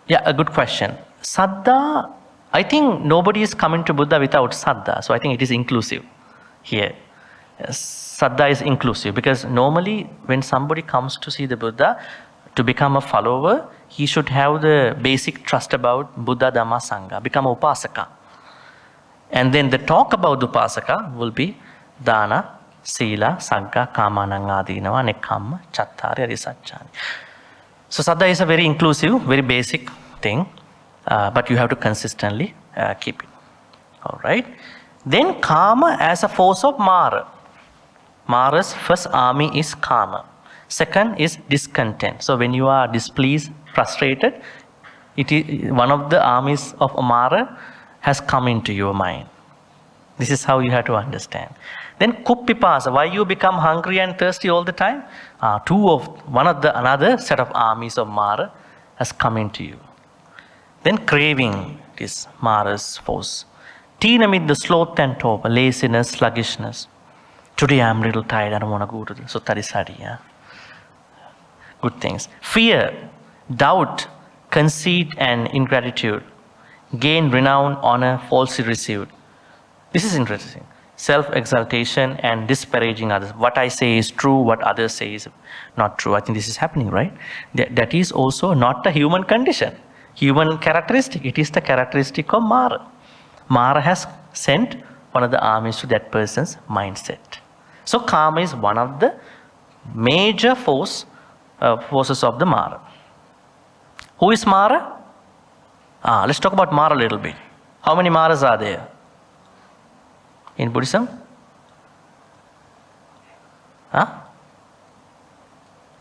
Yeah, a good question. Saddha, I think nobody is coming to Buddha without Saddha. So I think it is inclusive here. Saddha is inclusive because normally when somebody comes to see the Buddha, to become a follower, he should have the basic trust about Buddha, Dhamma, Sangha, become a upasaka. And then the talk about the upasaka will be dana, sila, sagga, kamanang adinava, nekkhamma, chattari, arisacchani. So Saddha is a very inclusive, very basic thing, but you have to consistently keep it. All right. Then Kama as a force of Mara. Mara's first army is Kama. Second is discontent. So when you are displeased, frustrated, it is one of the armies of Mara has come into your mind. This is how you have to understand. Then Kuppipasa, why you become hungry and thirsty all the time? Another set of armies of Mara has come into you. Then craving is Mara's force. Tinamid, the sloth and torpor, laziness, sluggishness. Today I'm a little tired, I don't want to go to the Sutta Study. Yeah? Good things. Fear, doubt, conceit and ingratitude. Gain, renown, honor, falsely received. This is interesting. Self-exaltation and disparaging others. What I say is true, what others say is not true. I think this is happening, right? That is also not a human condition, human characteristic. It is the characteristic of Mara. Mara has sent one of the armies to that person's mindset. So Kama is one of the major forces of the Mara. Who is Mara? Let's talk about Mara a little bit. How many Maras are there in Buddhism?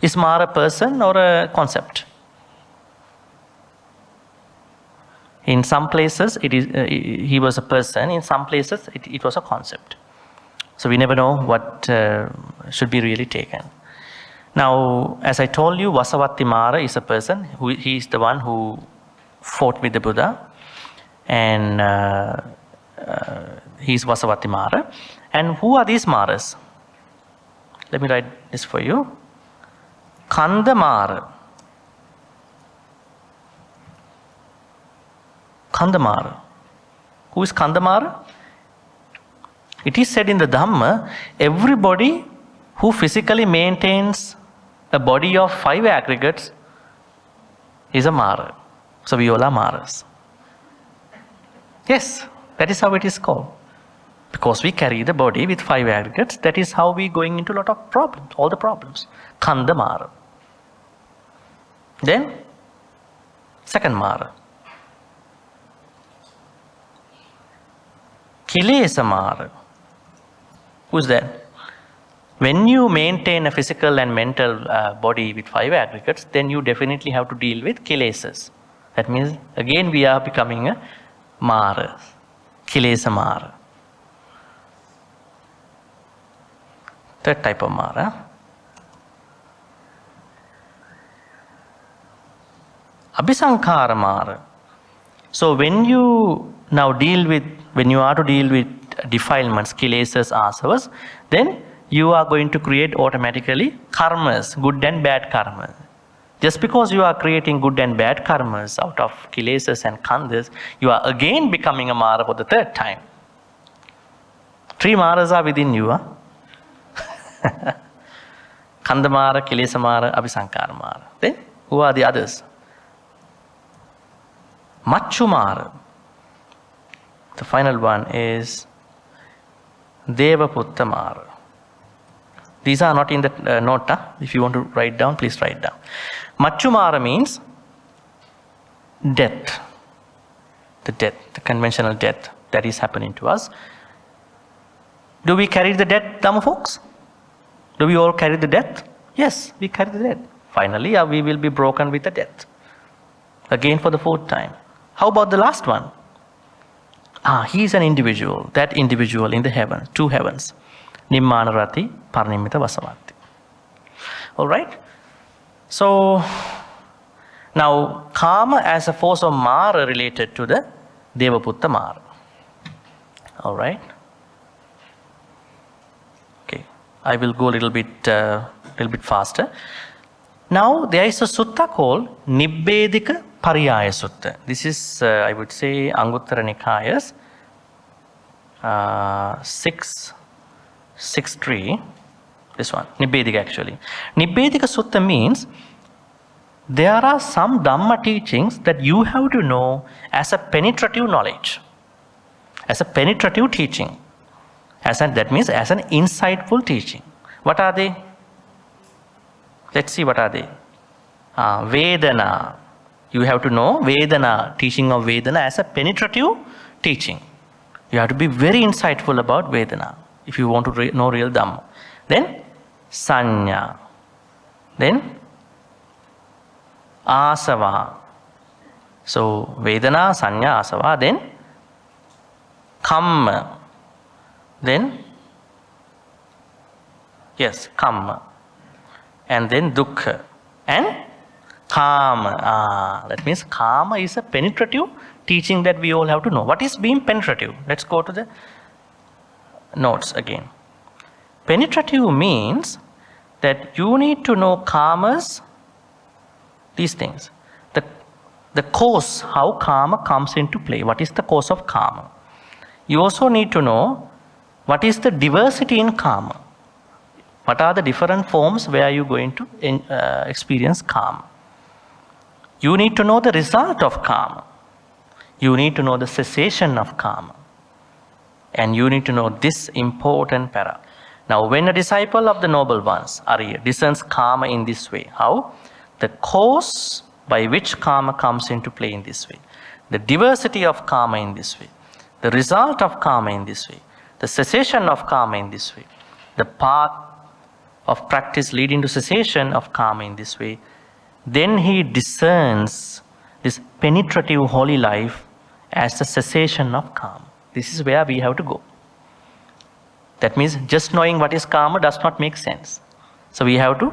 Is Mara a person or a concept? In some places, he was a person. In some places, it was a concept. So we never know what should be really taken. Now, as I told you, Vasavatti Mara is a person. He is the one who fought with the Buddha. And he is Vasavatti Mara. And who are these Maras? Let me write this for you. Kanda Mara. Kandamara. Who is Kandamara? It is said in the Dhamma, everybody who physically maintains a body of 5 aggregates is a Mara. So we all are Maras. Yes, that is how it is called. Because we carry the body with 5 aggregates, that is how we going into a lot of problems, all the problems. Kanda Mara. Then, second Mara. Kilesa Mara. Who's that? When you maintain a physical and mental body with 5 aggregates, then you definitely have to deal with kilesas. That means, again, we are becoming a Mara. Kilesa Mara. Third type of Mara. Abhisankara Mara. So when you now when you are to deal with defilements, kilesas, asavas, then you are going to create automatically karmas, good and bad karmas. Just because you are creating good and bad karmas out of kilesas and khandas, you are again becoming a Mara for the third time. 3 Maras are within you. Kanda Mara, Kilesa Mara, Abhisankara Mara. Then, who are the others? Machu Mara. The final one is Devaputta Mara. These are not in the note. If you want to write down, please write down. Machu Mara means death. The conventional death that is happening to us. Do we carry the death, Dhamma folks? Do we all carry the death? Yes, we carry the death. Finally, we will be broken with the death. Again for the 4th time. How about the last one? He is an individual. That individual in the heavens, 2 heavens. Nimmanarati, Parinimita Vasavati. Alright? So, now Kama as a force of Mara related to the Devaputta Mara. Alright? I will go a little bit faster. Now there is a sutta called Nibbedika Pariyaya Sutta. This is, I would say, Anguttara Nikaya's 6.3. This one, Nibbedika actually. Nibbedika Sutta means there are some Dhamma teachings that you have to know as a penetrative knowledge, as a penetrative teaching. That means as an insightful teaching. What are they? Let's see what are they. Vedana. You have to know Vedana, teaching of Vedana as a penetrative teaching. You have to be very insightful about Vedana if you want to know real Dhamma. Then Sanya. Then Asava. So Vedana, Sanya, Asava. Then Kamma. Then, yes, Kamma. And then Dukkha. And Kama. That means Kama is a penetrative teaching that we all have to know. What is being penetrative? Let's go to the notes again. Penetrative means that you need to know Kamas, these things. The cause, how Kama comes into play. What is the cause of Kama? You also need to know what is the diversity in Kama? What are the different forms where you are going to experience Kama? You need to know the result of Kama. You need to know the cessation of Kama. And you need to know this important para. Now, when a disciple of the Noble Ones, Arya, discerns Kama in this way, how? The cause by which Kama comes into play in this way. The diversity of Kama in this way. The result of Kama in this way. The cessation of Kama in this way. The path of practice leading to cessation of Kama in this way. Then he discerns this penetrative holy life as the cessation of Kama. This is where we have to go. That means just knowing what is Kama does not make sense. So we have to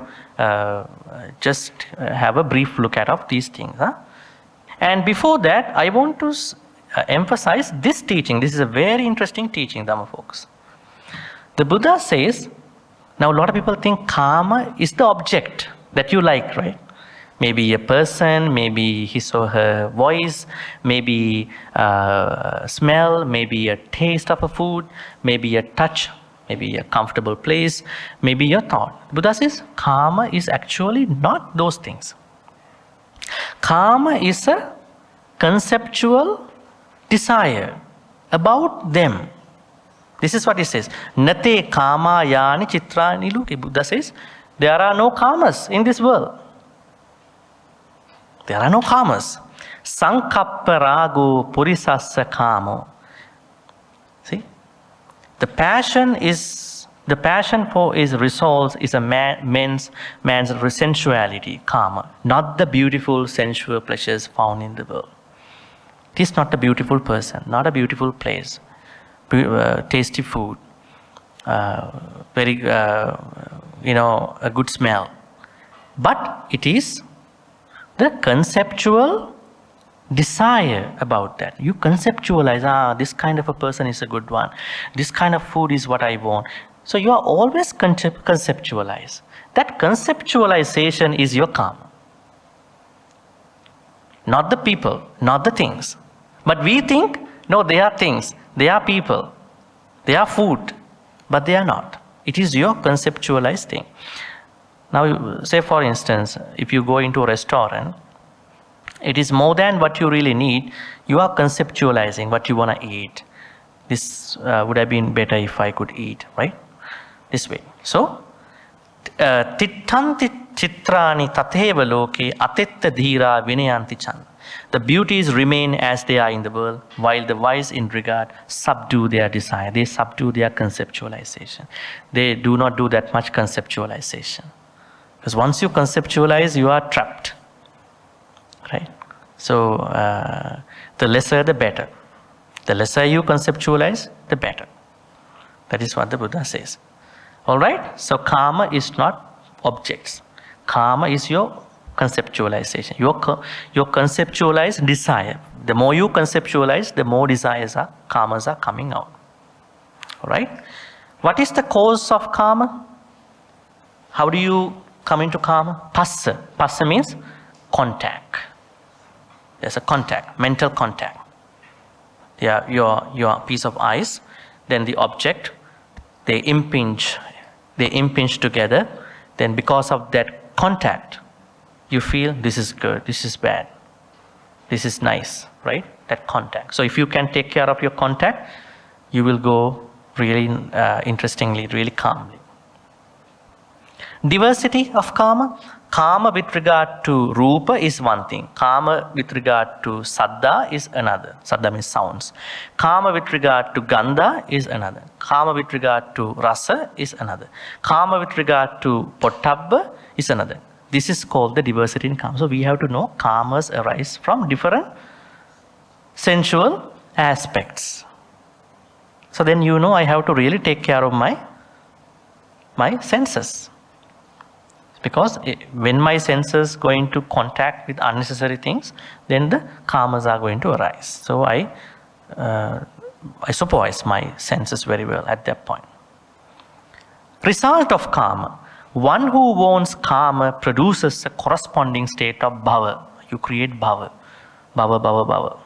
just have a brief look at of these things. And before that, I want to emphasize this teaching. This is a very interesting teaching, Dhamma folks. The Buddha says, now a lot of people think Kama is the object that you like, right? Maybe a person, maybe his or her voice, maybe smell, maybe a taste of a food, maybe a touch, maybe a comfortable place, maybe your thought. Buddha says Kama is actually not those things. Kama is a conceptual desire about them. This is what he says. Nate kama yani chitrani luke. Buddha says, there are no kamas in this world. There are no kamas. Sankappa rago purisassa kamo. See? The passion for his results is a man's sensuality, kama, not the beautiful sensual pleasures found in the world. It is not a beautiful person, not a beautiful place, tasty food, very a good smell, but it is the conceptual desire about that. You conceptualize, this kind of a person is a good one. This kind of food is what I want. So you are always conceptualize. That conceptualization is your karma. Not the people, not the things. But we think, no, they are things, they are people, they are food, but they are not. It is your conceptualized thing. Now, say for instance, if you go into a restaurant, it is more than what you really need. You are conceptualizing what you want to eat. This would have been better if I could eat, right? This way. So, tittanti chitrani tatheva loke atetta dhira vinayanti chanda. The beauties remain as they are in the world, while the wise in regard subdue their desire. They subdue their conceptualization. They do not do that much conceptualization. Because once you conceptualize, you are trapped. Right? So, the lesser the better. The lesser you conceptualize, the better. That is what the Buddha says. Alright? So, karma is not objects. Karma is your conceptualization. Your conceptualized desire. The more you conceptualize, the more karmas are coming out. Alright? What is the cause of karma? How do you come into karma? Passa. Passa means contact. There's a contact, mental contact. Yeah, your piece of ice, then the object, they impinge together. Then because of that contact, you feel this is good, this is bad, this is nice, right? That contact. So if you can take care of your contact, you will go really interestingly, really calmly. Diversity of karma. Karma with regard to rupa is one thing. Karma with regard to saddha is another. Saddha means sounds. Karma with regard to gandha is another. Karma with regard to rasa is another. Karma with regard to pottabha is another. This is called the diversity in karma. So we have to know karmas arise from different sensual aspects. So then you know I have to really take care of my senses. Because when my senses go into contact with unnecessary things, then the karmas are going to arise. So I supervise my senses very well at that point. Result of karma. One who wants karma produces a corresponding state of bhava. You create bhava. Bhava, bhava, bhava.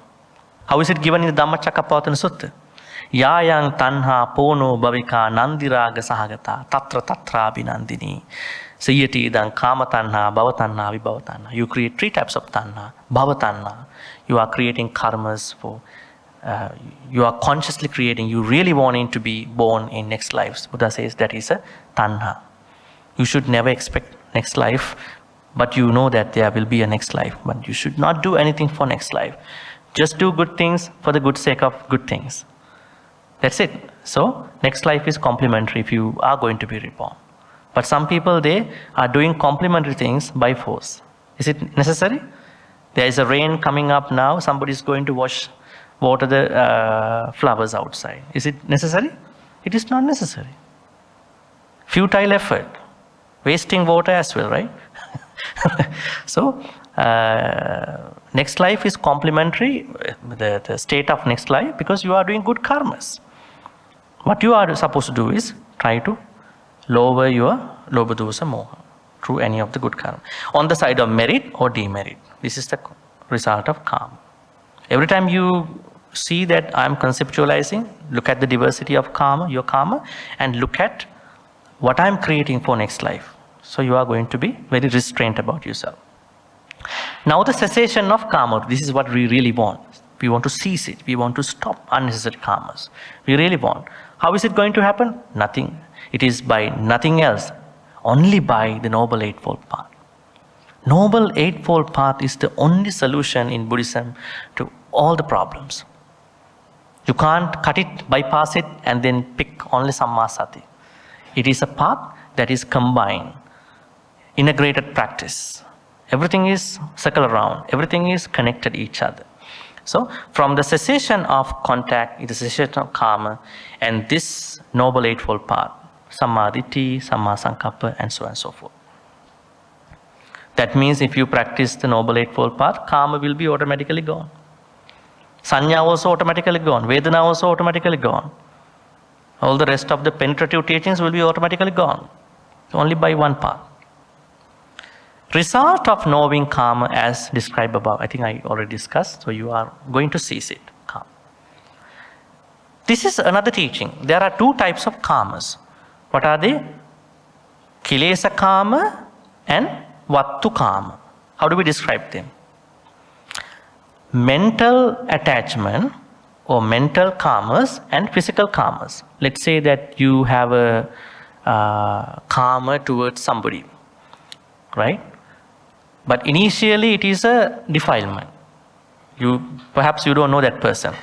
How is it given in the Dhammacakkappavattana Sutta? Yayang tanha pono bhavika nandiraga sahagata tatra tatra abhinandini. Sayati idang kama tanha, bhava tanha, vibhava tanha. You create three types of tanha. Bhava tanha. You are creating karmas for, you are consciously creating, you really wanting to be born in next lives. Buddha says that is a tanha. You should never expect next life, but you know that there will be a next life. But you should not do anything for next life. Just do good things for the good sake of good things. That's it. So, next life is complementary if you are going to be reborn. But some people, they are doing complementary things by force. Is it necessary? There is a rain coming up now. Somebody is going to water the flowers outside. Is it necessary? It is not necessary. Futile effort. Wasting water as well, right? So, next life is complementary, the state of next life, because you are doing good karmas. What you are supposed to do is try to lower your lobha dosa moha through any of the good karma. On the side of merit or demerit. This is the result of karma. Every time you see that I am conceptualizing, look at the diversity of karma, your karma, and look at what I am creating for next life. So you are going to be very restrained about yourself. Now the cessation of karma, this is what we really want. We want to cease it. We want to stop unnecessary karmas. We really want. How is it going to happen? Nothing. It is by nothing else, only by the Noble Eightfold Path. Noble Eightfold Path is the only solution in Buddhism to all the problems. You can't cut it, bypass it, and then pick only Sammasati. It is a path that is combined, integrated practice. Everything is circle around, everything is connected each other. So, from the cessation of contact, the cessation of karma, and this Noble Eightfold Path, Sammaditi, Sammasankappa, and so on and so forth. That means if you practice the Noble Eightfold Path, karma will be automatically gone. Sanya also automatically gone. Vedana also automatically gone. All the rest of the penetrative teachings will be automatically gone. Only by one path. Result of knowing karma as described above. I think I already discussed. So you are going to cease it. Karma. This is another teaching. There are two types of karmas. What are they? Kilesa karma and Vattu karma. How do we describe them? Mental attachment or mental karmas and physical karmas. Let's say that you have a karma towards somebody, right? But initially it is a defilement. Perhaps you don't know that person.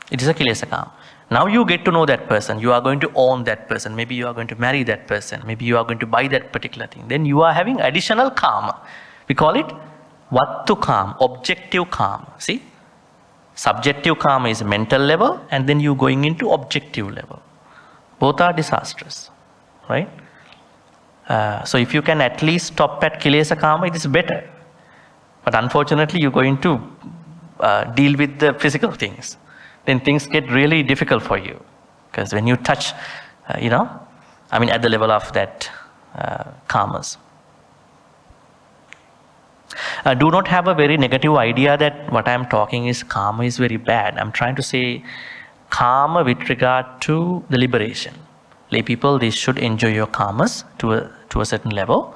It is a kilesa karma. Now you get to know that person. You are going to own that person. Maybe you are going to marry that person. Maybe you are going to buy that particular thing. Then you are having additional karma. We call it Vattu karma, objective karma. See? Subjective karma is mental level, and then you going into objective level. Both are disastrous. Right? So if you can at least stop at kilesa karma, it is better. But unfortunately, you're going to deal with the physical things. Then things get really difficult for you. Because when you touch, at the level of that karmas. Do not have a very negative idea that what I am talking is karma is very bad. I'm trying to say karma with regard to the liberation. Lay people, they should enjoy your karmas to a certain level.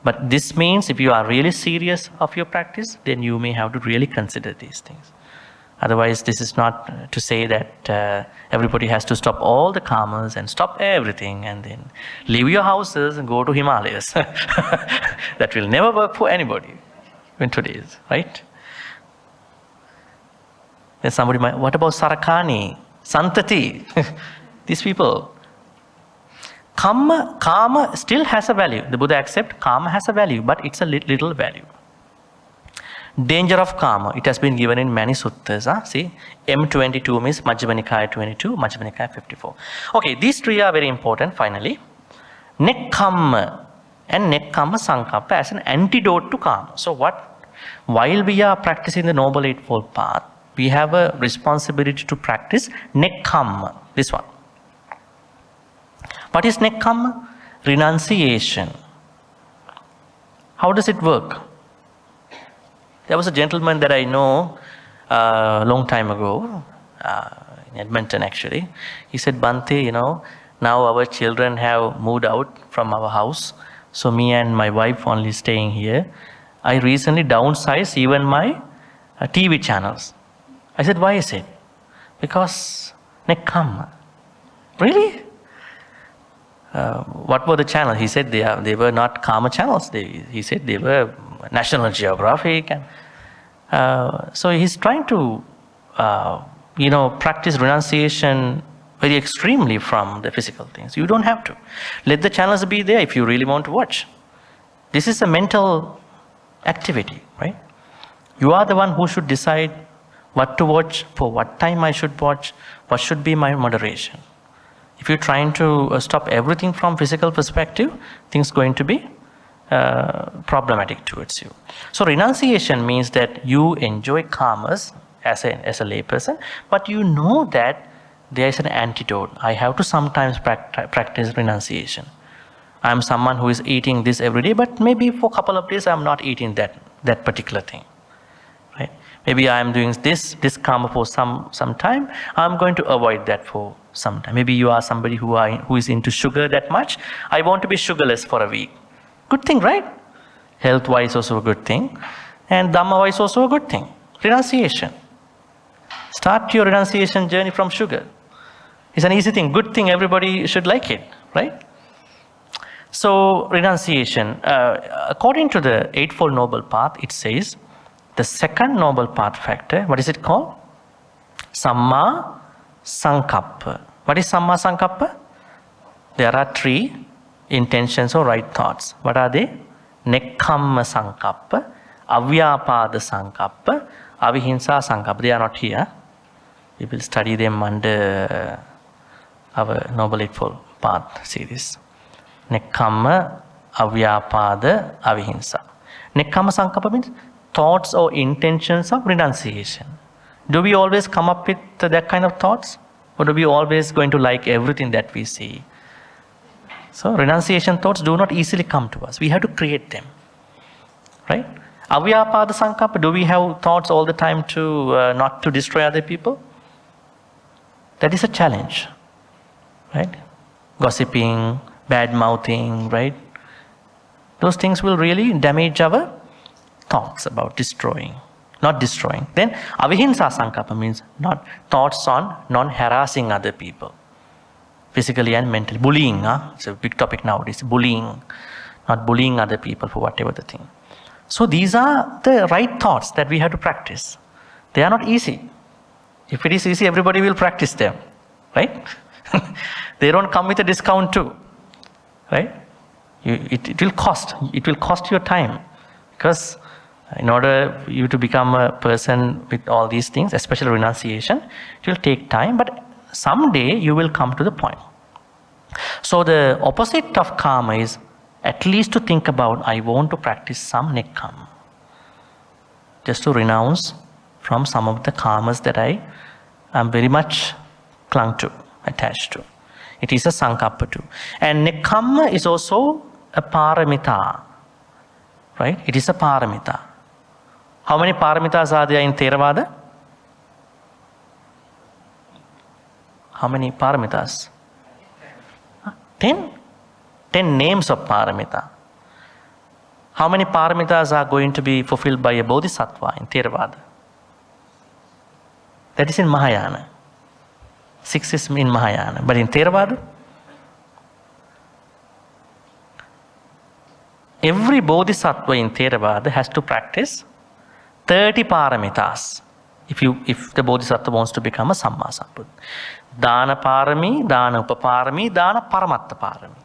But this means if you are really serious of your practice, then you may have to really consider these things. Otherwise, this is not to say that everybody has to stop all the karmas and stop everything and then leave your houses and go to Himalayas. That will never work for anybody in today's, right? Then somebody might, what about Sarakani, Santati? These people. Karma still has a value. The Buddha accepts karma has a value, but it's a little value. Danger of karma, it has been given in many suttas. See, M22 means Majjhima Nikaya 22, Majjhima Nikaya 54. Okay, these three are very important finally. Nekkhamma and Nekkhamma Sankappa as an antidote to karma. So while we are practicing the Noble Eightfold Path, we have a responsibility to practice Nekkhamma, this one. What is Nekkhamma? Renunciation. How does it work? There was a gentleman that I know a long time ago, in Edmonton actually. He said, Bhante, now our children have moved out from our house, so me and my wife only staying here. I recently downsized even my TV channels. I said, why is it? Because Nekkhamma. Really? What were the channels? He said they were not karma channels. He said they were National Geographic. And so he's trying to, practice renunciation very extremely from the physical things. You don't have to. Let the channels be there if you really want to watch. This is a mental activity, right? You are the one who should decide what to watch, for what time I should watch, what should be my moderation. If you're trying to stop everything from physical perspective, things going to be problematic towards you. So renunciation means that you enjoy karmas as a lay person, but you know that there is an antidote. I have to sometimes practice renunciation. I am someone who is eating this every day, but maybe for a couple of days I am not eating that particular thing. Right? Maybe I am doing this karma for some time. I am going to avoid that for some time. Maybe you are somebody who is into sugar that much. I want to be sugarless for a week. Good thing, right? Health-wise also a good thing. And Dhamma-wise also a good thing. Renunciation. Start your renunciation journey from sugar. It's an easy thing, good thing, everybody should like it, right? So, renunciation. According to the Eightfold Noble Path, it says the second Noble Path factor, what is it called? Samma Sankappa. What is Samma Sankappa? There are three intentions or right thoughts. What are they? Nekkhamma Sankappa, Avyapada Sankappa, Avihimsa Sankappa. They are not here. We will study them under our Noble Eightfold Path series. Nekkhamma, Avyapada, Avihimsa. Nekkhamma Sankappa means thoughts or intentions of renunciation. Do we always come up with that kind of thoughts? Or do we always going to like everything that we see? So renunciation thoughts do not easily come to us. We have to create them. Right? Avyapada Sankappa, do we have thoughts all the time to not to destroy other people? That is a challenge. Right? Gossiping, bad mouthing, right? Those things will really damage our thoughts about destroying, not destroying. Then Avihimsa Sankappa means not thoughts on non-harassing other people, physically and mentally. Bullying, it's a big topic nowadays. Bullying, not bullying other people for whatever the thing. So these are the right thoughts that we have to practice. They are not easy. If it is easy, everybody will practice them, right? They don't come with a discount too, right? It will cost your time, because in order for you to become a person with all these things, especially renunciation, it will take time, but someday you will come to the point. So the opposite of karma is at least to think about, I want to practice some nekkhamma, just to renounce from some of the karmas that I am very much clung to, attached to. It is a sankappa too. And nekkhamma is also a paramita, right? It is a paramita. How many paramitas are there in Theravada? How many paramitas? 10? 10 names of paramita. How many paramitas are going to be fulfilled by a bodhisattva in Theravada? That is in Mahayana. 6 is in Mahayana. But in Theravada, every bodhisattva in Theravada has to practice 30 paramitas if the bodhisattva wants to become a sammasambuddha. Dana parami, dana upaparami, dana paramatta parami.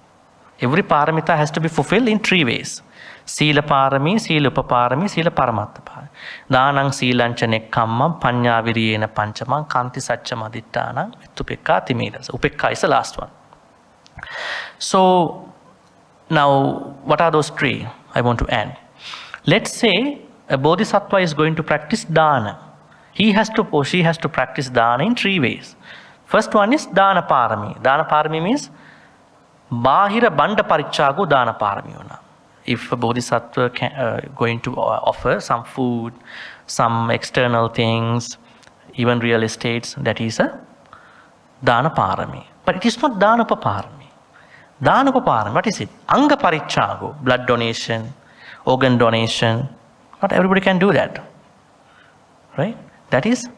Every paramita has to be fulfilled in 3 ways. Sila parami, sila upaparami, sila paramatta parami. Danang silancha nekkammam panya viriyena panchamam kanti satcham adittanam vitupekka timedasa. Upekka is the last one. So now what are those 3 I want to add? Let's say a bodhisattva is going to practice dana. He has to or she has to practice dana in 3 ways. First one is dana parami. Dana parami means bahira banda parichago dana parami. If a bodhisattva going to offer some food, some external things, even real estates, that is a dana parami. But it is not dana upaparami. Dana upaparami, what is it? Anga parichago, blood donation, organ donation. Not everybody can do that, right? That is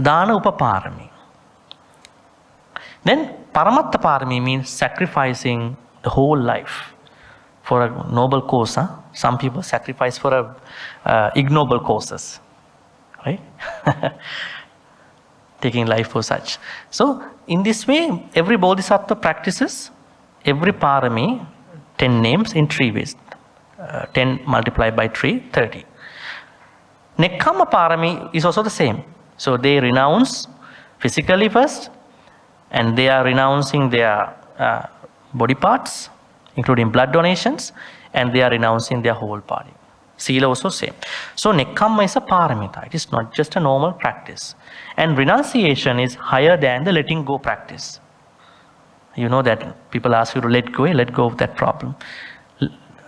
dana upaparami. Then paramatta parami means sacrificing the whole life for a noble cause. Some people sacrifice for ignoble causes, right? Taking life for such. So in this way, every bodhisattva practices every parami, 10 names in 3 ways. 10 multiplied by 3, 30. Nekkhamma parami is also the same. So they renounce physically first, and they are renouncing their body parts, including blood donations, and they are renouncing their whole body. Sila also same. So nekkhamma is a paramita. It is not just a normal practice. And renunciation is higher than the letting go practice. You know that people ask you to let go of that problem.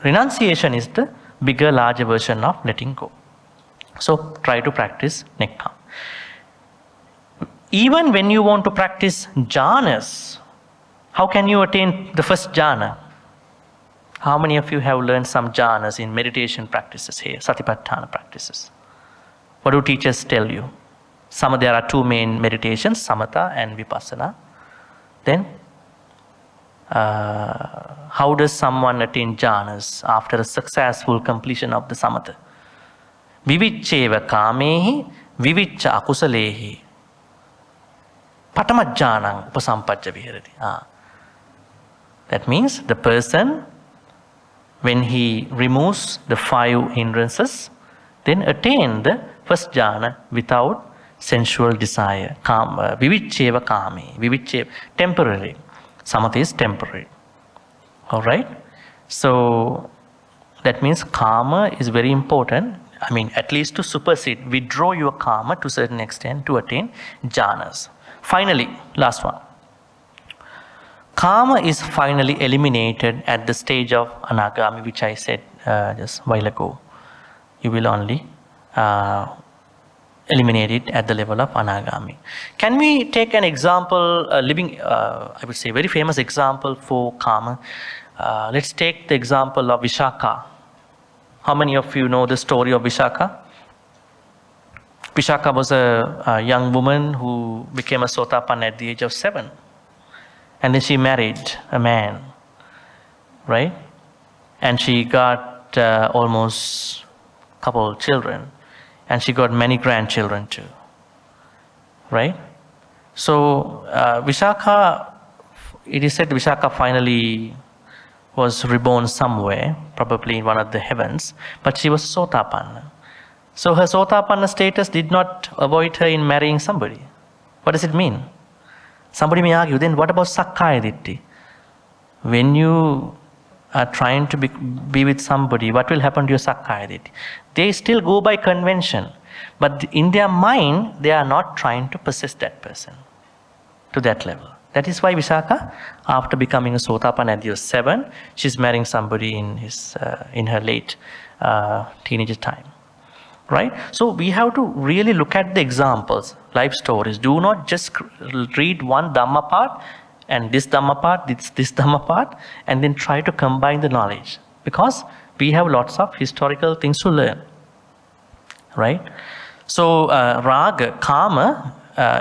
Renunciation is the bigger, larger version of letting go. So try to practice nekkhamma. Even when you want to practice jhanas, how can you attain the first jhana? How many of you have learned some jhanas in meditation practices here, satipatthana practices? What do teachers tell you? There are two main meditations, samatha and vipassana. Then, how does someone attain jhanas after a successful completion of the samatha? Viviccheva kamehi, viviccha akusalehi. Patamajjanang upasampajja viharati. That means the person, when he removes the 5 hindrances, then attain the first jhana without sensual desire. Viviccheva kame. Viviccheva, temporary. Samatha is temporary. Alright? So, that means karma is very important. I mean, at least to supersede, withdraw your karma to a certain extent to attain jhanas. Finally, last one. Karma is finally eliminated at the stage of anagami, which I said just a while ago. You will only eliminate it at the level of anagami. Can we take an example, I would say, very famous example for karma? Let's take the example of Vishaka. How many of you know the story of Vishaka? Vishaka was a young woman who became a Sotapanna at the age of 7. And then she married a man, right? And she got almost a couple children. And she got many grandchildren too, right? So Vishaka, it is said Vishaka finally was reborn somewhere, probably in one of the heavens, but she was Sotapanna. So her Sotapanna status did not avoid her in marrying somebody. What does it mean? Somebody may argue, then what about Sakkaya Ditthi? When you are trying to be with somebody, what will happen to your Sakkaya Ditthi? They still go by convention, but in their mind, they are not trying to possess that person to that level. That is why Vishaka, after becoming a Sotapanna at the age of 7, she's marrying somebody in her late teenage time. Right? So we have to really look at the examples, life stories. Do not just read one Dhamma part and this Dhamma part, this Dhamma part, and then try to combine the knowledge. Because we have lots of historical things to learn. Right? So raga, karma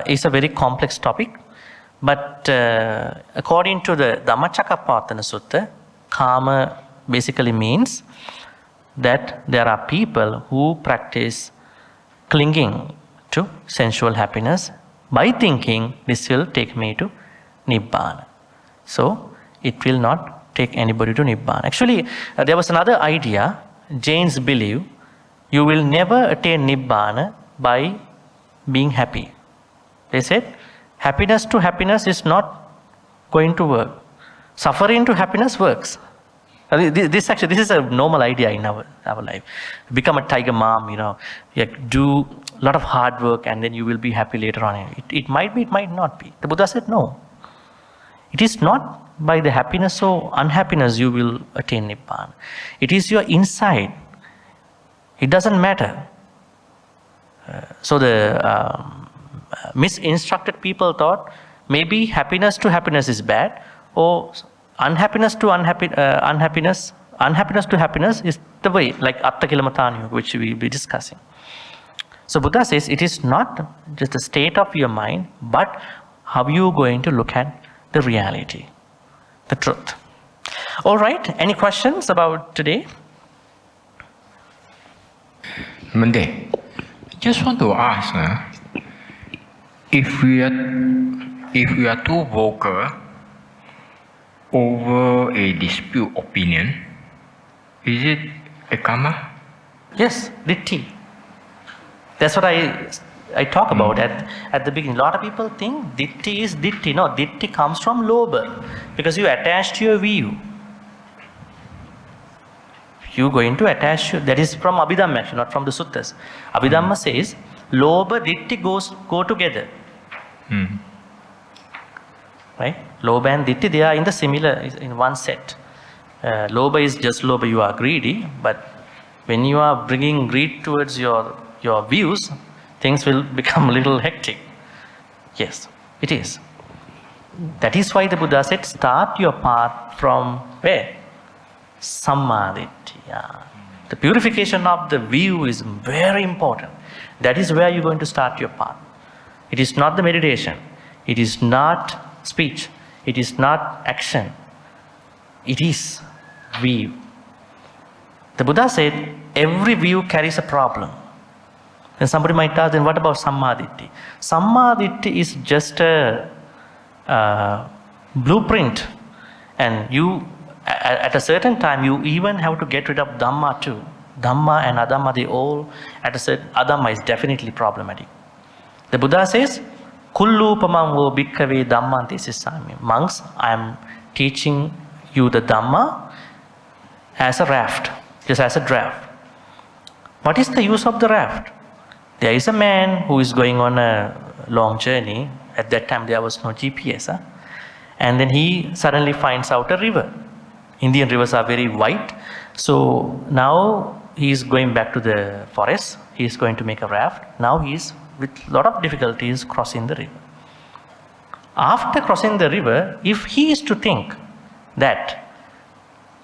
is a very complex topic. But according to the Dhammacakkappavattana Sutta, karma basically means that there are people who practice clinging to sensual happiness by thinking this will take me to Nibbana. So it will not take anybody to Nibbana. Actually, there was another idea. Jains believe you will never attain Nibbana by being happy. They said happiness to happiness is not going to work. Suffering to happiness works. This is a normal idea in our life. Become a tiger mom, do a lot of hard work and then you will be happy later on. It might be, it might not be. The Buddha said no. It is not by the happiness or unhappiness you will attain Nibbana. It is your inside. It doesn't matter. So the misinstructed people thought maybe happiness to happiness is bad, or unhappiness to unhappiness to happiness is the way, like Attakilamatanyu, which we will be discussing. So Buddha says it is not just the state of your mind, but how you are going to look at the reality, the truth. All right, any questions about today? Bhante, just want to ask, if we are too vocal over a dispute opinion, is it a karma? Yes, ditti. That's what I talk about at the beginning. A lot of people think ditti is ditti. No, ditti comes from lobha, because you attach to your view. You're going to attach to, that is from Abhidhamma actually, not from the suttas. Abhidhamma says lobha, ditti go together. Right? Lobha and ditti, they are in the similar, in one set. Lobha is just lobha, you are greedy, but when you are bringing greed towards your views, things will become a little hectic. Yes, it is. That is why the Buddha said, start your path from where? Sammaditthi. Yeah. The purification of the view is very important. That is where you're going to start your path. It is not the meditation. It is not speech. It is not action. It is view. The Buddha said, every view carries a problem. And somebody might ask, then what about Sammaditthi? Sammaditthi is just a blueprint. And you, at a certain time, you even have to get rid of Dhamma too. Dhamma and Adhamma, they all, at a certain, Adhamma is definitely problematic. The Buddha says, Kullu upamam vo bhikkhave dhammanti sissami. Monks, I am teaching you the Dhamma as a raft, just as a draft. What is the use of the raft? There is a man who is going on a long journey. At that time there was no GPS. And then he suddenly finds out a river. Indian rivers are very wide. So now he is going back to the forest. He is going to make a raft. Now he is, with a lot of difficulties, crossing the river. After crossing the river, if he is to think that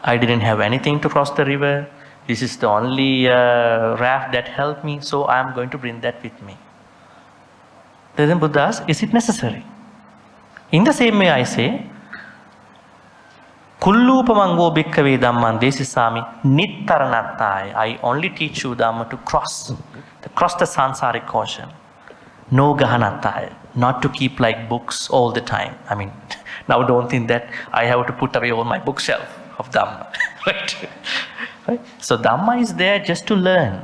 I didn't have anything to cross the river, this is the only raft that helped me, so I am going to bring that with me. Then Buddha asks, is it necessary? In the same way I say, Kullupamango bhikkhave dhamman desisami nittaranattaya. I only teach you Dhamma to cross the sansaric ocean. No gahanattaya. Not to keep like books all the time. I mean, now don't think that I have to put away all my bookshelf of Dhamma. Right? So Dhamma is there just to learn,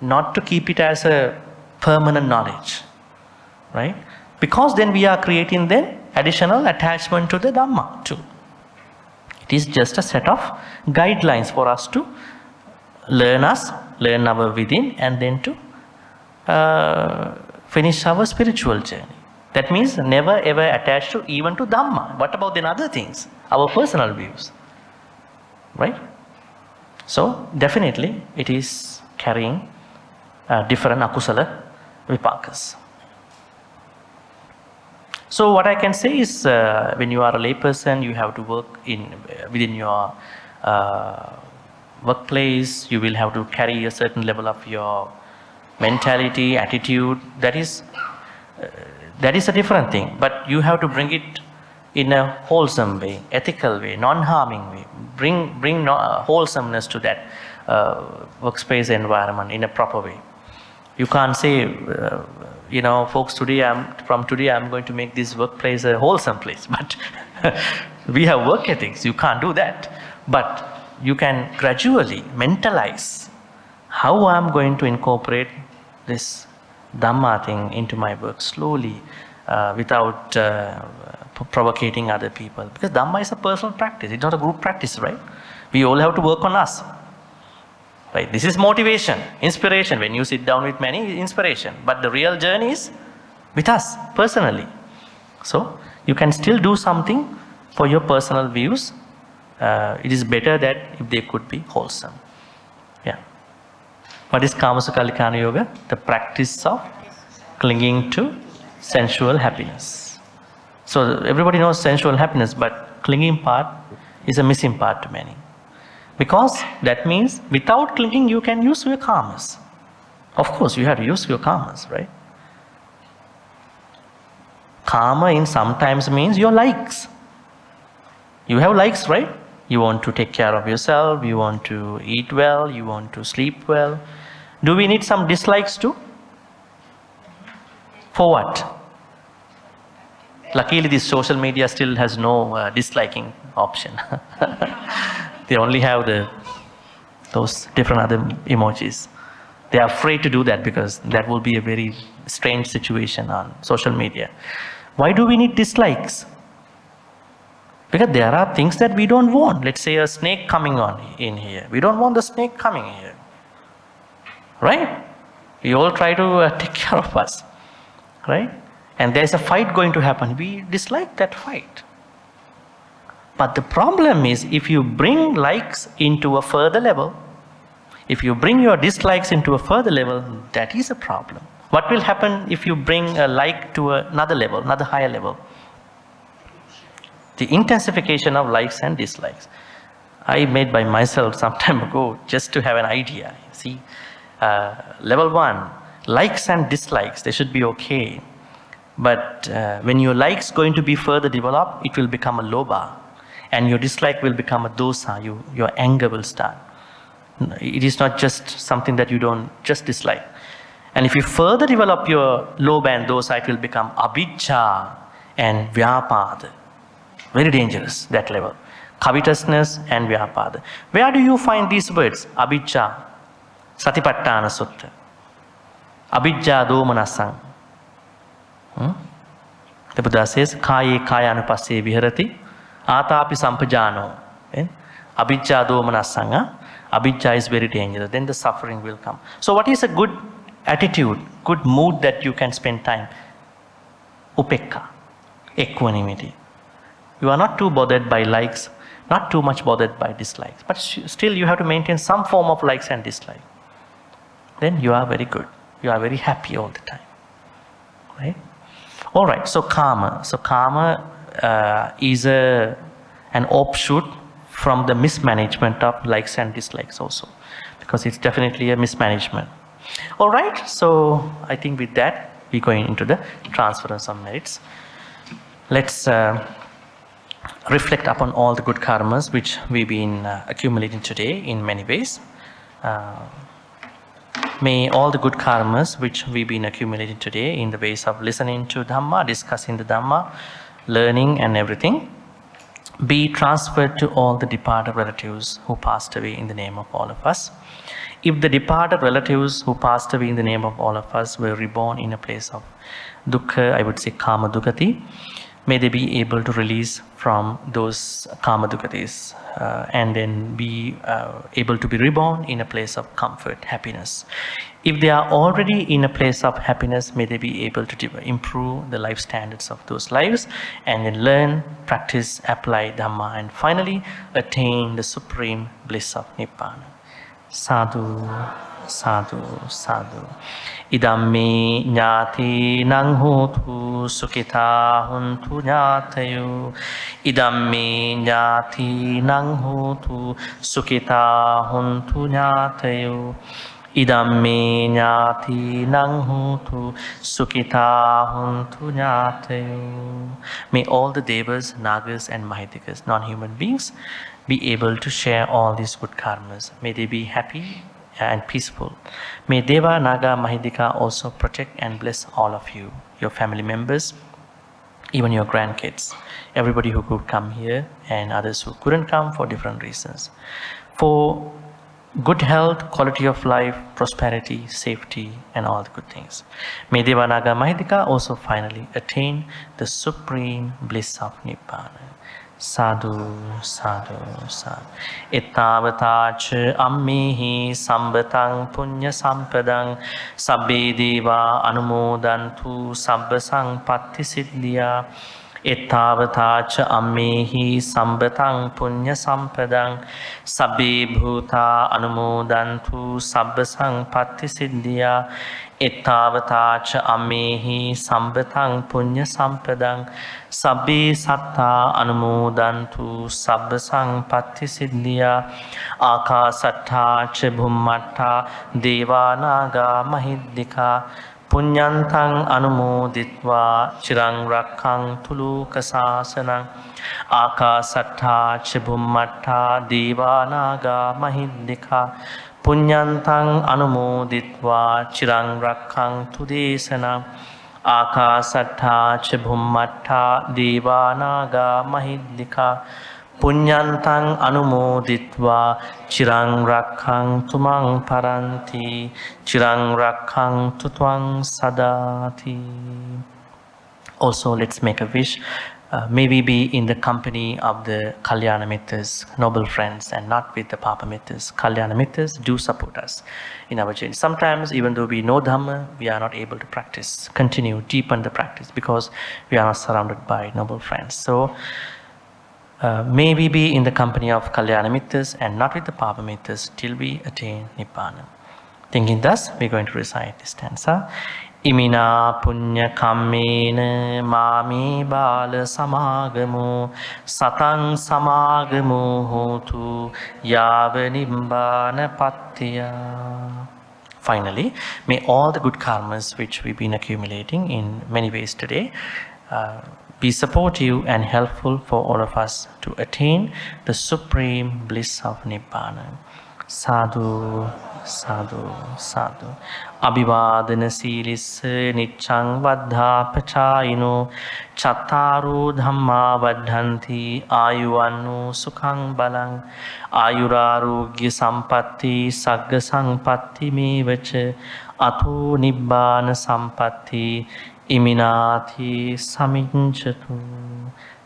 not to keep it as a permanent knowledge. Right? Because then we are creating then additional attachment to the Dhamma too. It is just a set of guidelines for us to learn our within, and then to finish our spiritual journey. That means never ever attach to even to Dhamma. What about then other things? Our personal views. Right? So definitely it is carrying different akusala vipakas. So what I can say is, when you are a layperson, you have to work within your workplace. You will have to carry a certain level of your mentality, attitude. That is a different thing. But you have to bring it in a wholesome way, ethical way, non-harming way. Bring wholesomeness to that workspace environment in a proper way. You can't say, folks, from today I'm going to make this workplace a wholesome place. But we have work ethics. You can't do that. But you can gradually mentalize how I'm going to incorporate this Dhamma thing into my work slowly, without provocating other people. Because Dhamma is a personal practice. It's not a group practice, right? We all have to work on us. Right? This is motivation, inspiration. When you sit down with many, inspiration. But the real journey is with us, personally. So, you can still do something for your personal views. It is better that if they could be wholesome. Yeah. What is Kamasukhalikana Yoga? The practice of clinging to sensual happiness. So, everybody knows sensual happiness, but clinging part is a missing part to many. Because that means without clinging you can use your karmas. Of course you have to use your karmas, right? Karma in sometimes means your likes. You have likes, right? You want to take care of yourself, you want to eat well, you want to sleep well. Do we need some dislikes too? For what? Luckily this social media still has no disliking option. They only have those different other emojis. They are afraid to do that because that will be a very strange situation on social media. Why do we need dislikes? Because there are things that we don't want. Let's say a snake coming in here. We don't want the snake coming here. Right? We all try to take care of us. Right? And there's a fight going to happen. We dislike that fight. But the problem is, if you bring likes into a further level, if you bring your dislikes into a further level, that is a problem. What will happen if you bring a like to another level, another higher level? The intensification of likes and dislikes. I made by myself some time ago just to have an idea. See, level 1, likes and dislikes, they should be okay. But when your likes going to be further developed, it will become a lobha. And your dislike will become a dosa. Your anger will start. It is not just something that you don't just dislike. And if you further develop your lobha and dosa, it will become abhijja and vyapada. Very dangerous, that level. Covetousness and vyapada. Where do you find these words? Abhijja, Satipatthana Sutta. Abhijja domanasang. The Buddha says, Kaye kayanupasse viharati, atapi sampajano. Abhijja domanasanga. Abhijja is very dangerous. Then the suffering will come. So what is a good attitude, good mood that you can spend time? Upekka, equanimity. You are not too bothered by likes, not too much bothered by dislikes. But still you have to maintain some form of likes and dislikes. Then you are very good. You are very happy all the time. Right? All right, so karma. So karma is an offshoot from the mismanagement of likes and dislikes also, because it's definitely a mismanagement. All right, so I think with that we're going into the transference of merits. Let's reflect upon all the good karmas which we've been accumulating today in many ways. May all the good karmas which we've been accumulating today in the ways of listening to Dhamma, discussing the Dhamma, learning and everything, be transferred to all the departed relatives who passed away in the name of all of us. If the departed relatives who passed away in the name of all of us were reborn in a place of dukkha, I would say kama dukkati, may they be able to release from those kama dukkatis and then be able to be reborn in a place of comfort, happiness. If they are already in a place of happiness, may they be able to improve the life standards of those lives and then learn, practice, apply Dhamma and finally attain the supreme bliss of Nibbana. Sadhu, sadhu, sadhu. Idam me ñāti nang hotu sukhita huntu ñātayu. Idam me ñāti nang hotu sukhita huntu ñātayu. Idam me ñāti nang hotu sukhita huntu ñātayu. May all the devas, nagas and mahitikas, non-human beings, be able to share all these good karmas. May they be happy and peaceful. May Deva, Naga, Mahidika also protect and bless all of you, your family members, even your grandkids, everybody who could come here and others who couldn't come for different reasons. For good health, quality of life, prosperity, safety and all the good things. May Deva, Naga, Mahidika also finally attain the supreme bliss of Nibbana. Sadhu, sadhu, sadhu. Ettavatacha ammihi sambatang punya sampadang sabbe deva anumodantu sabba sangpatti siddhya. Ettavatacha ammehi sambatang punya sampadang sabbe bhuta anumodantu sabba sangpatti siddhya. Ettavatacha ammehi sambatang punya sampadang sabbe satta anumodantu sabba sangpatti siddhya. Akasatta ca bhummatta devanaga mahiddika punyantang anumoditva chirang rakkhantu lokasasanang. Akasatta ca bhummatta devanaga mahiddika punyantang anumoditva chirang rakkhantu desanam. Akasatta ca bhummatta devanaga mahiddika punyantang anumoditva chirang rakkhantu mang paranti chirang rakkhantu tvang sadati. Also, let's make a wish. May we be in the company of the Kalyana Mittas, noble friends, and not with the Papa Mittas. Kalyana Mittas do support us in our journey. Sometimes, even though we know Dhamma, we are not able to practice, continue, deepen the practice because we are not surrounded by noble friends. So, may we be in the company of Kalyana Mittas and not with the Papa Mittas till we attain Nibbana. Thinking thus, we are going to recite this stanza. Imina punya kammena mami bala samagamu satang samagamu hotu yava nibbana pattiya. Finally, may all the good karmas which we've been accumulating in many ways today be supportive and helpful for all of us to attain the supreme bliss of Nibbana. Sadhu, sadhu, sadhu. Abhivadana silissa niccang vaddha pachayino chattaru dhamma vaddhanti ayuvannu sukhang balang ayurarogya sampatti sagga sampatti mevacha ato nibbana sampatti iminati saminchatu.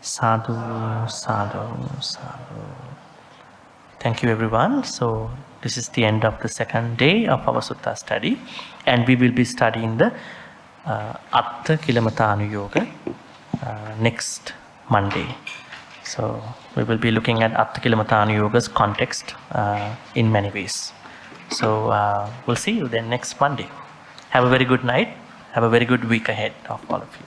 Sadhu, sadhu, sadhu. Thank you everyone. So this is the end of the second day of our Sutta study, and we will be studying the Atta Kilamatanu Yoga next Monday. So we will be looking at Atta Kilamatanu Yoga's context in many ways. So we'll see you then next Monday. Have a very good night. Have a very good week ahead of all of you.